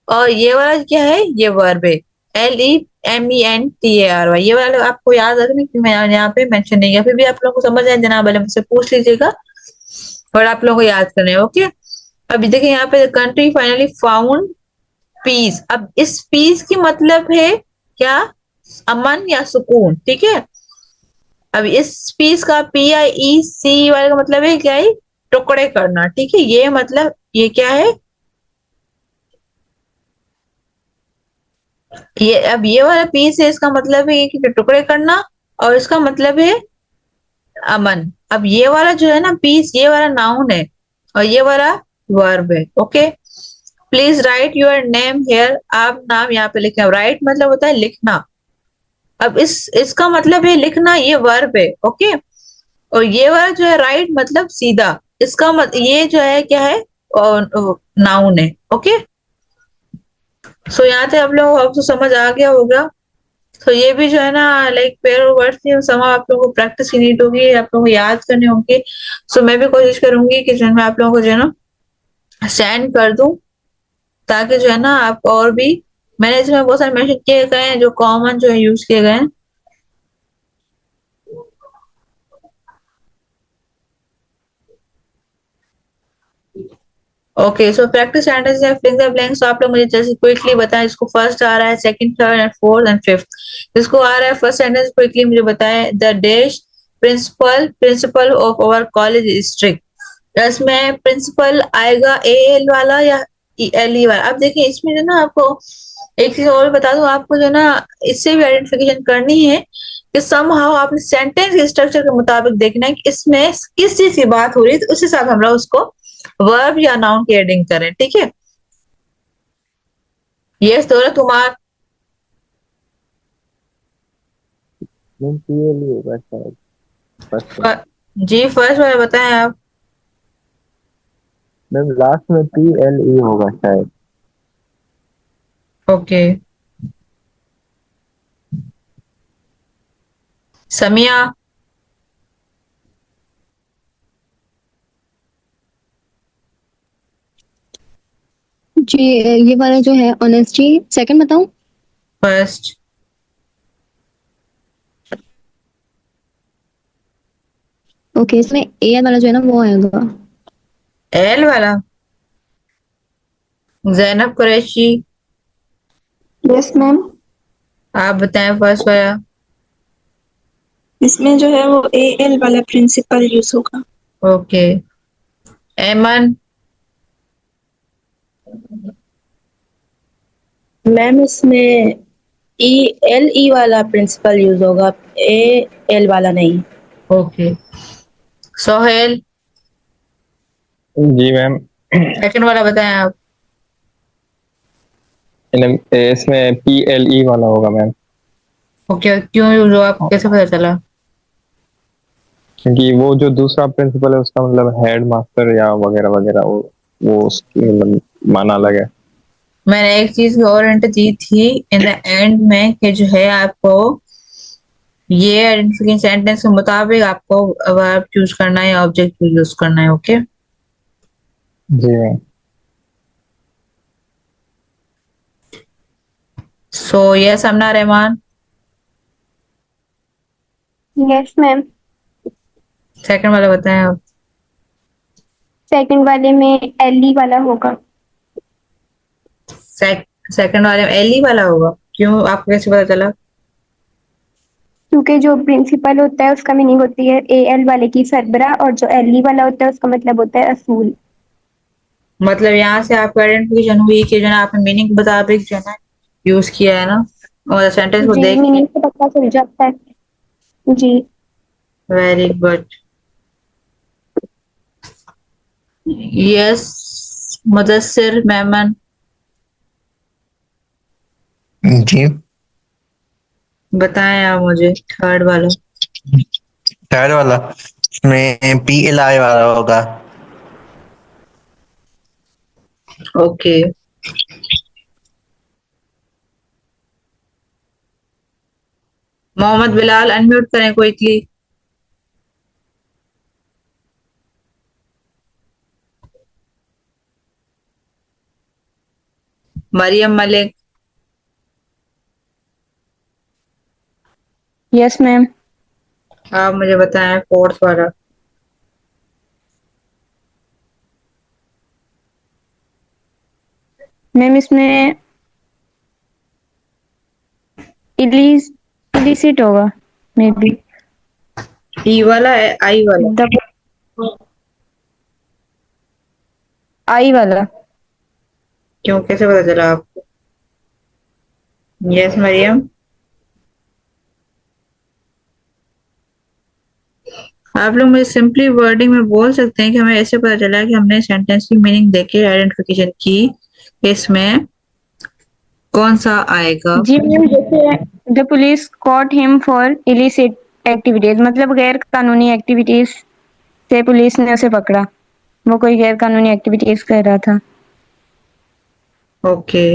और ये वाला क्या है ये वर्ब है LEMENTARY, ये वाला आपको याद रखना कि मैं यहाँ पे मेंशन नहीं किया, फिर भी आप लोगों को समझ आए जनाब वाले मुझसे पूछ लीजिएगा और आप लोगों को याद करना है, ओके। अभी देखिए यहाँ पे कंट्री फाइनली फाउंड पीस। अब इस पीस की मतलब है क्या, अमन या सुकून, ठीक है। अब इस पीस का PIEC वाले का मतलब है क्या है, टुकड़े करना, ठीक है। ये मतलब ये क्या है, ये अब ये वाला पीस है इसका मतलब है कि टुकड़े करना और इसका मतलब है अमन। अब ये वाला जो है ना पीस, ये वाला नाउन है और ये वाला वर्ब है, okay. Please right your name here, आप नाम यहाँ पे लिखें। राइट मतलब होता है लिखना, अब इसका मतलब है लिखना, ये वर्ब है, ओके। और ये वाला जो है राइट मतलब सीधा, इसका ये जो है क्या है नाउन है, ओके। सो यहाँ से आप लोग आपको समझ आ गया होगा। तो ये भी जो है ना लाइक पेयर ऑफ वर्ड्स की समा आप लोगों को प्रैक्टिस की नीड होगी, आप लोगों को याद करने होंगे। सो मैं भी कोशिश करूंगी कि जो है मैं आप लोगों को जो है ना सेंड कर दूं, ताकि जो है ना आप और भी, मैंने इसमें बहुत सारे मेंशन किए गए हैं जो कॉमन जो है यूज किए गए हैं। ओके सो प्रैक्टिस सेंटेंस है फिल द ब्लैंक्स। आप लोग मुझे जैसे क्विकली बताएं, इसको फर्स्ट आ रहा है, second, third and fourth and fifth. जिसको आ रहा है फर्स्ट सेंटेंस क्विकली मुझे बताएं। The dash principal of our college is strict. इसमें प्रिंसिपल आएगा AL वाला या LE वाला। अब देखिए इसमें जो ना आपको एक चीज और बता दूं आपको, जो ना इससे भी आइडेंटिफिकेशन करनी है कि समहाउ आपने सेंटेंस के स्ट्रक्चर के मुताबिक देखना है कि इसमें किस चीज की बात हो रही है, तो उस हिसाब से हम लोग उसको वर्ब या नाउन की एडिंग करें, ठीक है। यस दौलत कुमार। मैम PLE होगा शायद फर्स्ट में। जी फर्स्ट वाला बताएं आप। मैम लास्ट में PLE होगा शायद। ओके समिया। जी ये वाला जो है ऑनेस्टी, सेकंड बताऊं? फर्स्ट। ओके, इसमें ए वाला जो है ना वो आएगा। एल वाला। जैनब कुरैशी। Yes ma'am. आप बताएं फर्स्ट वाला। इसमें जो है वो AL वाला प्रिंसिपल यूज होगा। ओके एमन। मैम इसमें ELE वाला प्रिंसिपल यूज होगा, AL वाला नहीं। ओके सोहेल। जी मैम। सेकंड वाला बताएं आप। इसमें PLE वाला होगा मैम, ओके क्यों यूज हुआ, आपको कैसे पता चला? क्योंकि वो जो दूसरा प्रिंसिपल है उसका मतलब हेड मास्टर या वगैरह वगैरह, वो उसकी मतलब माना अलग है। मैंने एक चीज और हिंट दी थी इन द एंड में कि जो है आपको ये आइडेंटिफिकेशन सेंटेंस के मुताबिक आपको वर्ब चूज करना है या ऑब्जेक्ट यूज करना है। ओके जी ma'am. So yes Amna Rahman. Yes ma'am. Second वाला बताएं आप। सेकंड वाले में LE वाला होगा। सेकंड वाले में एल ई वाला होगा, क्यों आपको कैसे पता चला? क्योंकि जो प्रिंसिपल होता है उसका मीनिंग होती है AL वाले की सरबरा, और जो LE वाला होता है उसका मतलब होता है असूल। मतलब यहाँ से आपको आइडेंटिफिकेशन हुई कि जो ना आपने मीनिंग के मुताबिक जो है ना यूज किया है ना, और सेंटेंस को जी देख के। मीनिंग से पता चल जाता है। जी very good. Yes Mudassir Memon. जी बताएं आप मुझे थर्ड वाला। थर्ड वाला इसमें PLI वाला होगा। ओके मोहम्मद बिलाल अनम्यूट करें quickly. Mariam Malik. Yes ma'am. आप मुझे बताएं फोर्थ वाला। मैम इसमें इलिसिट होगा मे बी। ई वाला है आई वाला? आई वाला। क्यों, कैसे पता चला आपको? यस मरियम। आप लोग मुझे सिंपली वर्डिंग में बोल सकते हैं कि हमें ऐसे पता चला कि हमने सेंटेंस की मीनिंग देके आइडेंटिफिकेशन की, इसमें कौन सा आएगा। जी मैम, जैसे the police cot him for illicit activities, मतलब गैर कानूनी एक्टिविटीज से पुलिस ने उसे पकड़ा। वो कोई गैर कानूनी एक्टिविटीज कर रहा था। Okay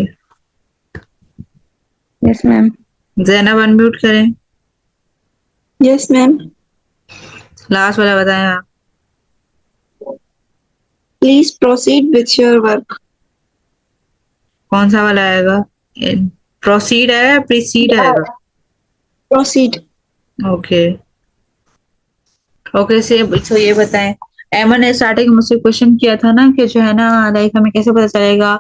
yes ma'am. Zainab unmute करें। Yes ma'am. लास्ट वाला बताएं आप। Please proceed with your work. कौन सा वाला आएगा? प्रोसीड आएगा या प्रीसीड आएगा? प्रोसीड। ओके ओके से तो ये बताएं, एमन ने स्टार्टिंग में मुझसे क्वेश्चन किया था ना कि जो है ना लाइक हमें कैसे पता चलेगा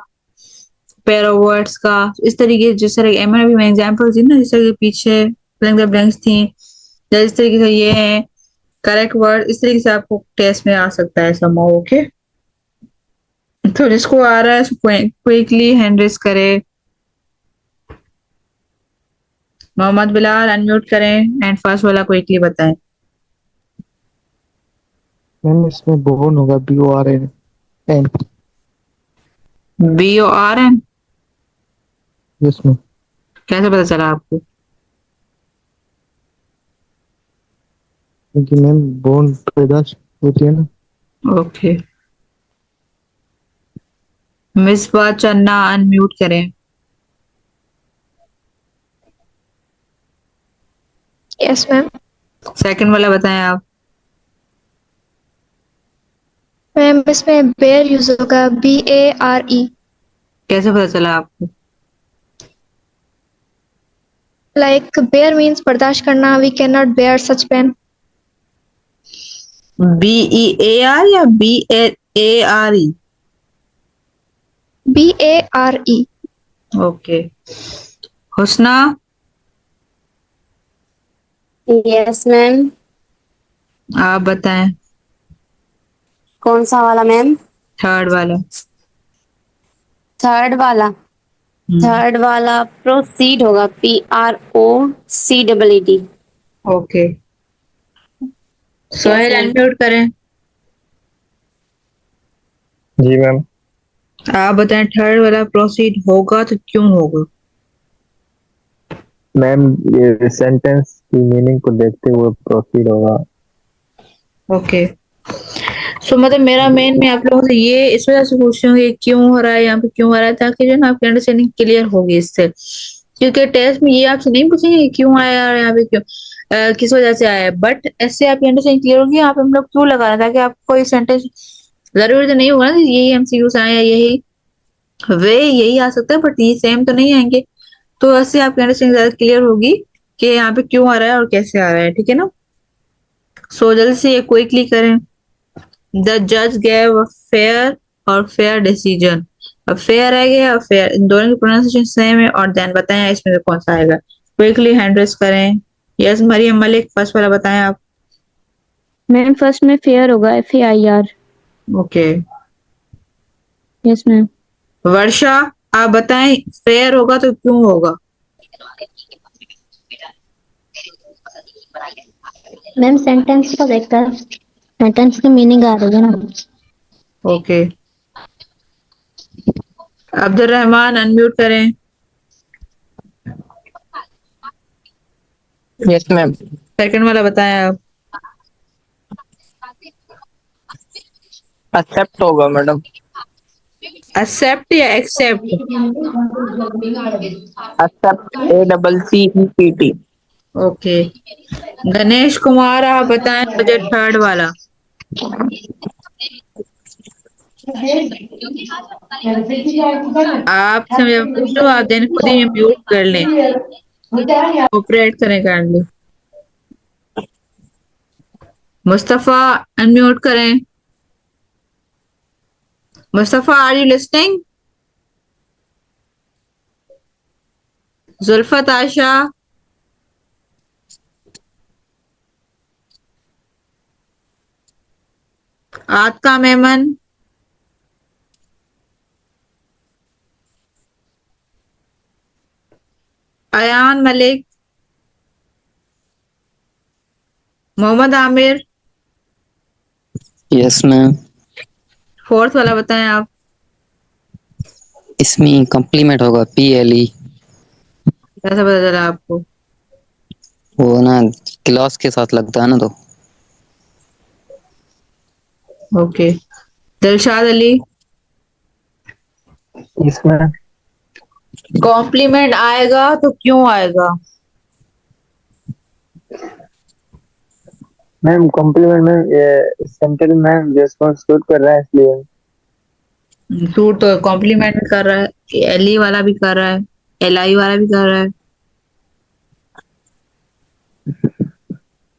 पेयर ऑफ वर्ड्स का, इस तरीके जिस तरह एमन अभी मैं एग्जांपल दी ना, जिस तरह के पीछे ब्लैंक द ब्लैंक्स थी, या इस तरीके से ये है करेक्ट वर्ड, इस तरीके से आपको टेस्ट में आ सकता है समझो। ओके तो जिसको आ रहा है क्विकली हैंड रेस करे। मोहम्मद बिलाल अनम्यूट करें एंड फर्स्ट वाला क्विकली बताएं। मैम इसमें बोन होगा, BORN एन। BORN? इसमें कैसे पता चला आपको? क्योंकि मैम बोन पैदाश होती है ना। ओके। मिसबा चन्ना अनम्यूट करें। Yes ma'am. सेकंड वाला बताएं आप। मैम इसमें बेयर यूज होगा, BARE। कैसे पता चला आपको? लाइक बेयर मीन्स बर्दाश्त करना, we can not bear such pain. BEAR या BARE? BARE। Okay. Husna yes ma'am. आप बताएं। कौन सा वाला मैम? थर्ड वाला। थर्ड वाला। थर्ड वाला प्रोसीड होगा, PROCEED। Okay. Sohail ma'am. Unmute करें। जी मैम। आप बताएं थर्ड वाला प्रोसीड होगा तो क्यों होगा? मैम ये सेंटेंस की मीनिंग को देखते हुए प्रोसीड होगा। ओके। सो मतलब मेरा मेन मैं आप लोगों से ये इस वजह से पूछ रही हूँ कि क्यों हो रहा है यहाँ पे, क्यों हो रहा है, ताकि जो है ना आपकी अंडरस्टैंडिंग क्लियर होगी इससे। क्योंकि टेस्ट में ये आपसे नहीं पूछेंगे कि क्यों आया और यहाँ पे क्यों किस वजह से आया है, बट ऐसे आपकी अंडरस्टैंडिंग क्लियर होगी यहाँ पे हम लोग क्यों लगा रहे हैं, ताकि आपको कोई सेंटेंस जरूरी तो नहीं होगा ना कि यही MCQs आए या यही वे यही आ सकता है, बट ये सेम तो नहीं आएंगे। तो ऐसे आपकी अंडरस्टैंडिंग ज्यादा क्लियर होगी कि यहाँ पे क्यों आ रहा है और कैसे आ रहा है, ठीक है ना। सो जल्दी से ये क्विकली करें। द जज गेव अ फेयर और फेयर डिसीजन। अब फेयर आएगा और फेयर, इन दोनों की प्रोनाउंसिएशन सेम है, और देन बताएं इसमें से कौन सा आएगा। क्विकली हैंड रेस करें। यस मरियम मलिक फर्स्ट वाला बताएं आप। मैम फर्स्ट में फेयर होगा, FAIR। Okay. Yes ma'am. Varsha आप बताएं फेयर होगा तो क्यों होगा? मैम सेंटेंस को देखकर सेंटेंस की मीनिंग आ रही है ना। ओके। अब्दुल रहमान अनम्यूट करें। Yes ma'am. सेकंड वाला बताएं आप। एक्सेप्ट होगा मैडम। एक्सेप्ट या except? Accept, ACCEPT। Okay. Ganesh Kumar आप बताएं मुझे थर्ड वाला। आपसे मैं पूछ रहा हूँ, आप देन खुद ही म्यूट कर लें, कोऑपरेट करें काइंडली। मुस्तफा अनम्यूट करें। Mustafa are you listening? Zulfat Asha, Atka Memon, Ayaan Malik, Mohammad Aamir. Yes ma'am. Fourth वाला बताएं आप। इसमें कॉम्प्लीमेंट होगा, PLE। कैसा पता चला आपको? वो ना क्लॉज के साथ लगता है ना तो। ओके। दिलशाद अली। इसमें कॉम्प्लीमेंट आएगा तो क्यों आएगा? मैम कॉम्प्लीमेंट में ये सेंटेंस मैम रिस्पॉन्स शूट कर रहा है इसलिए। सूट तो कॉम्प्लीमेंट कर रहा है, LE वाला भी कर रहा है, LI वाला भी कर रहा है।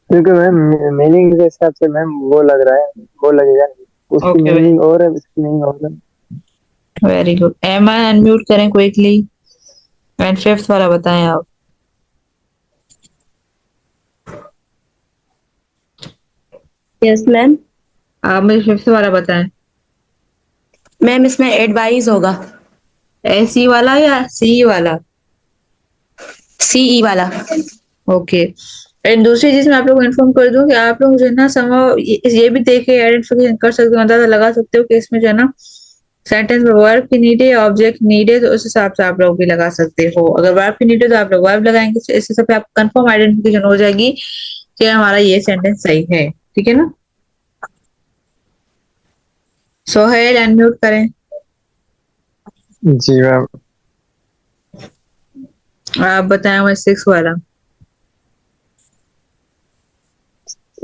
क्योंकि मैम मीनिंग के हिसाब से मैम वो लग रहा है, वो लगेगा, उसकी ओके मीनिंग और है, इसकी मीनिंग और है। Very good. एमन अनम्यूट करें क्विकली एंड फिफ्थ वाला बताएं आप। Yes ma'am. आप मुझे फिफ्थ वाला बताएं। मैम इसमें एडवाइस होगा। SE वाला या CE वाला? CE वाला। ओके। एंड दूसरी चीज मैं आप लोगों को इन्फॉर्म कर दूं कि आप लोग जो है ना समहाउ ये भी देख के आइडेंटिफिकेशन कर सकते हो, अंदाजा लगा सकते हो कि इसमें जो है ना सेंटेंस में वर्ब की नीड है या ऑब्जेक्ट नीड है, तो उस हिसाब से आप लोग भी लगा सकते हो। अगर वर्ब की नीड है तो आप लोग वर्ब लगाएंगे, तो इस हिसाब से आप कंफर्म आइडेंटिफिकेशन हो जाएगी कि हमारा ये सेंटेंस सही है। ठीक है ना। सोहेल अनम्यूट करें। जी मैम। आप बताएं मैं 6 वाला।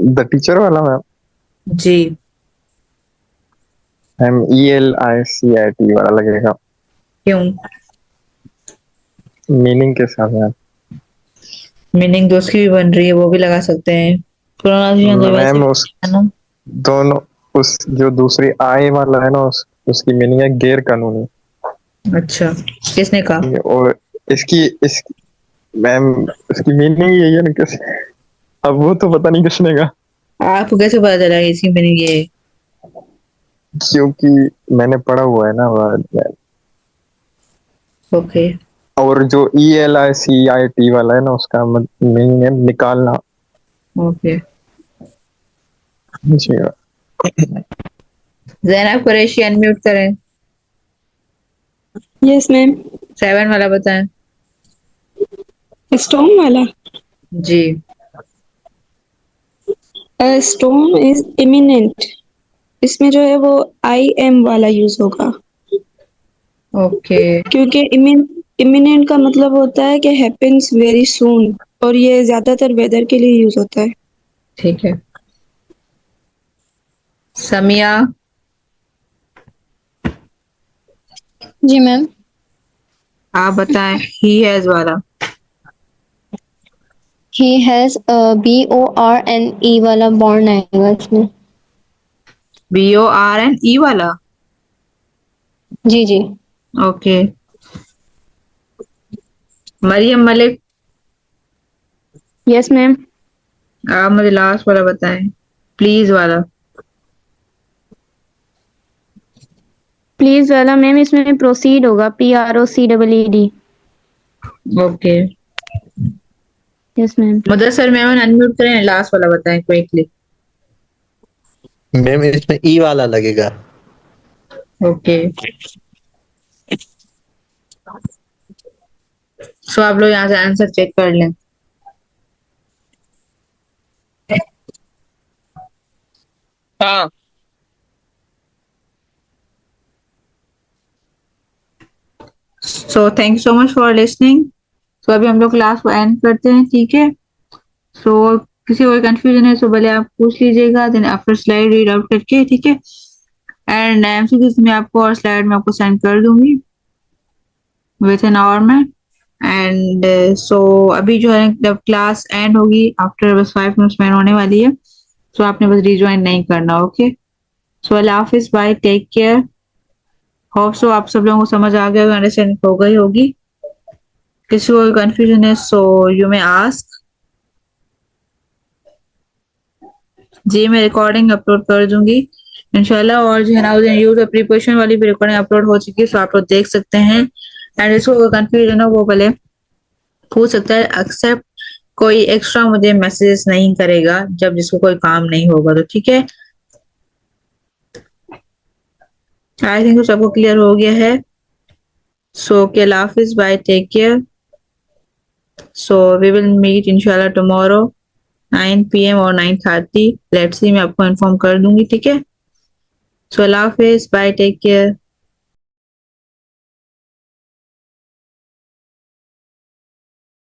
द टीचर वाला मैम। जी। मैम ELICIT वाला लगेगा। क्यों? मीनिंग के साथ मैम। मीनिंग तो उसकी भी बन रही है, वो भी लगा सकते हैं। प्रोनाउंसिएशन तो वैसे मैम भी उस है ना। दोनों, उस जो दूसरी आई वाला है ना, उसकी मीनिंग है गैर कानूनी। अच्छा, किसने कहा? और इस मैम इसकी मीनिंग यही है ना, कैसे अब वो तो पता नहीं किसने कहा। आपको कैसे पता चला कि इसकी मीनिंग ये है? क्योंकि मैंने पढ़ा हुआ है ना वर्ड में। ओके। और जो ELICIT वाला है ना, उसका मीनिंग है निकालना। ओके। जी। ज़ैनब कुरैशी अनम्यूट करें। Yes ma'am. 7 वाला बताएं। स्टोन वाला। जी। स्टोन इज इमिनेंट, इसमें जो है वो IM वाला यूज होगा। ओके। क्योंकि इमिनेंट का मतलब होता है कि हैपेंस वेरी सून, और ये ज्यादातर वेदर के लिए यूज होता है। ठीक है। समिया। जी मैम। आप बताएं ही हैज वाला। ही हैज BORNE वाला बॉर्न आएगा इसमें। BORNE वाला। जी जी। Okay. Maryam Malik. Yes ma'am. आप मुझे लास्ट वाला बताएं, प्लीज वाला। प्लीज वाला मैम इसमें प्रोसीड होगा, PROCEED। Okay. Yes ma'am. Mudassar Memon unmute करें, लास्ट वाला बताएं क्विकली। मैम इसमें ई वाला लगेगा। ओके। सो आप लोग यहाँ से आंसर चेक कर लें। हाँ। So thank you so much for listening. So अभी हम लोग क्लास को एंड करते हैं, ठीक है। सो किसी को कंफ्यूजन है तो भले आप पूछ लीजिएगा, then after slide read out करके, ठीक है। एंड MCQs मैं आपको और स्लाइड में आपको सेंड कर दूंगी विथ एन आवर में। एंड सो अभी जो है जब क्लास एंड होगी आफ्टर बस 5 मिनट्स में होने वाली है, सो आपने बस रिज्वाइन नहीं करना। ओके। सो अल्लाह हाफिज, bye, take care. Hope so आप सब लोगों को समझ आ गया, अंडरस्टैंडिंग हो गई होगी। किसी को कंफ्यूजन है सो यू मे आस्क। जी मैं रिकॉर्डिंग अपलोड कर दूंगी इंशाल्लाह। और जो है ना यूट्यूब प्रिपरेशन वाली भी रिकॉर्डिंग अपलोड हो चुकी है, सो आप लोग देख सकते हैं। एंड इसको कंफ्यूजन हो वो भले पूछ सकता है, एक्सेप्ट कोई एक्स्ट्रा मुझे मैसेजेस नहीं करेगा जब जिसको कोई काम नहीं होगा, तो ठीक है। आई थिंक सबको क्लियर हो गया है। सो के अल्लाह हाफिज, bye, take care. So we will meet इंशाल्लाह टुमारो 9 PM और 9:30। लेट्स सी, मैं आपको इन्फॉर्म कर दूंगी, ठीक है। सो अल्लाह हाफिज, बाय, टेक केयर।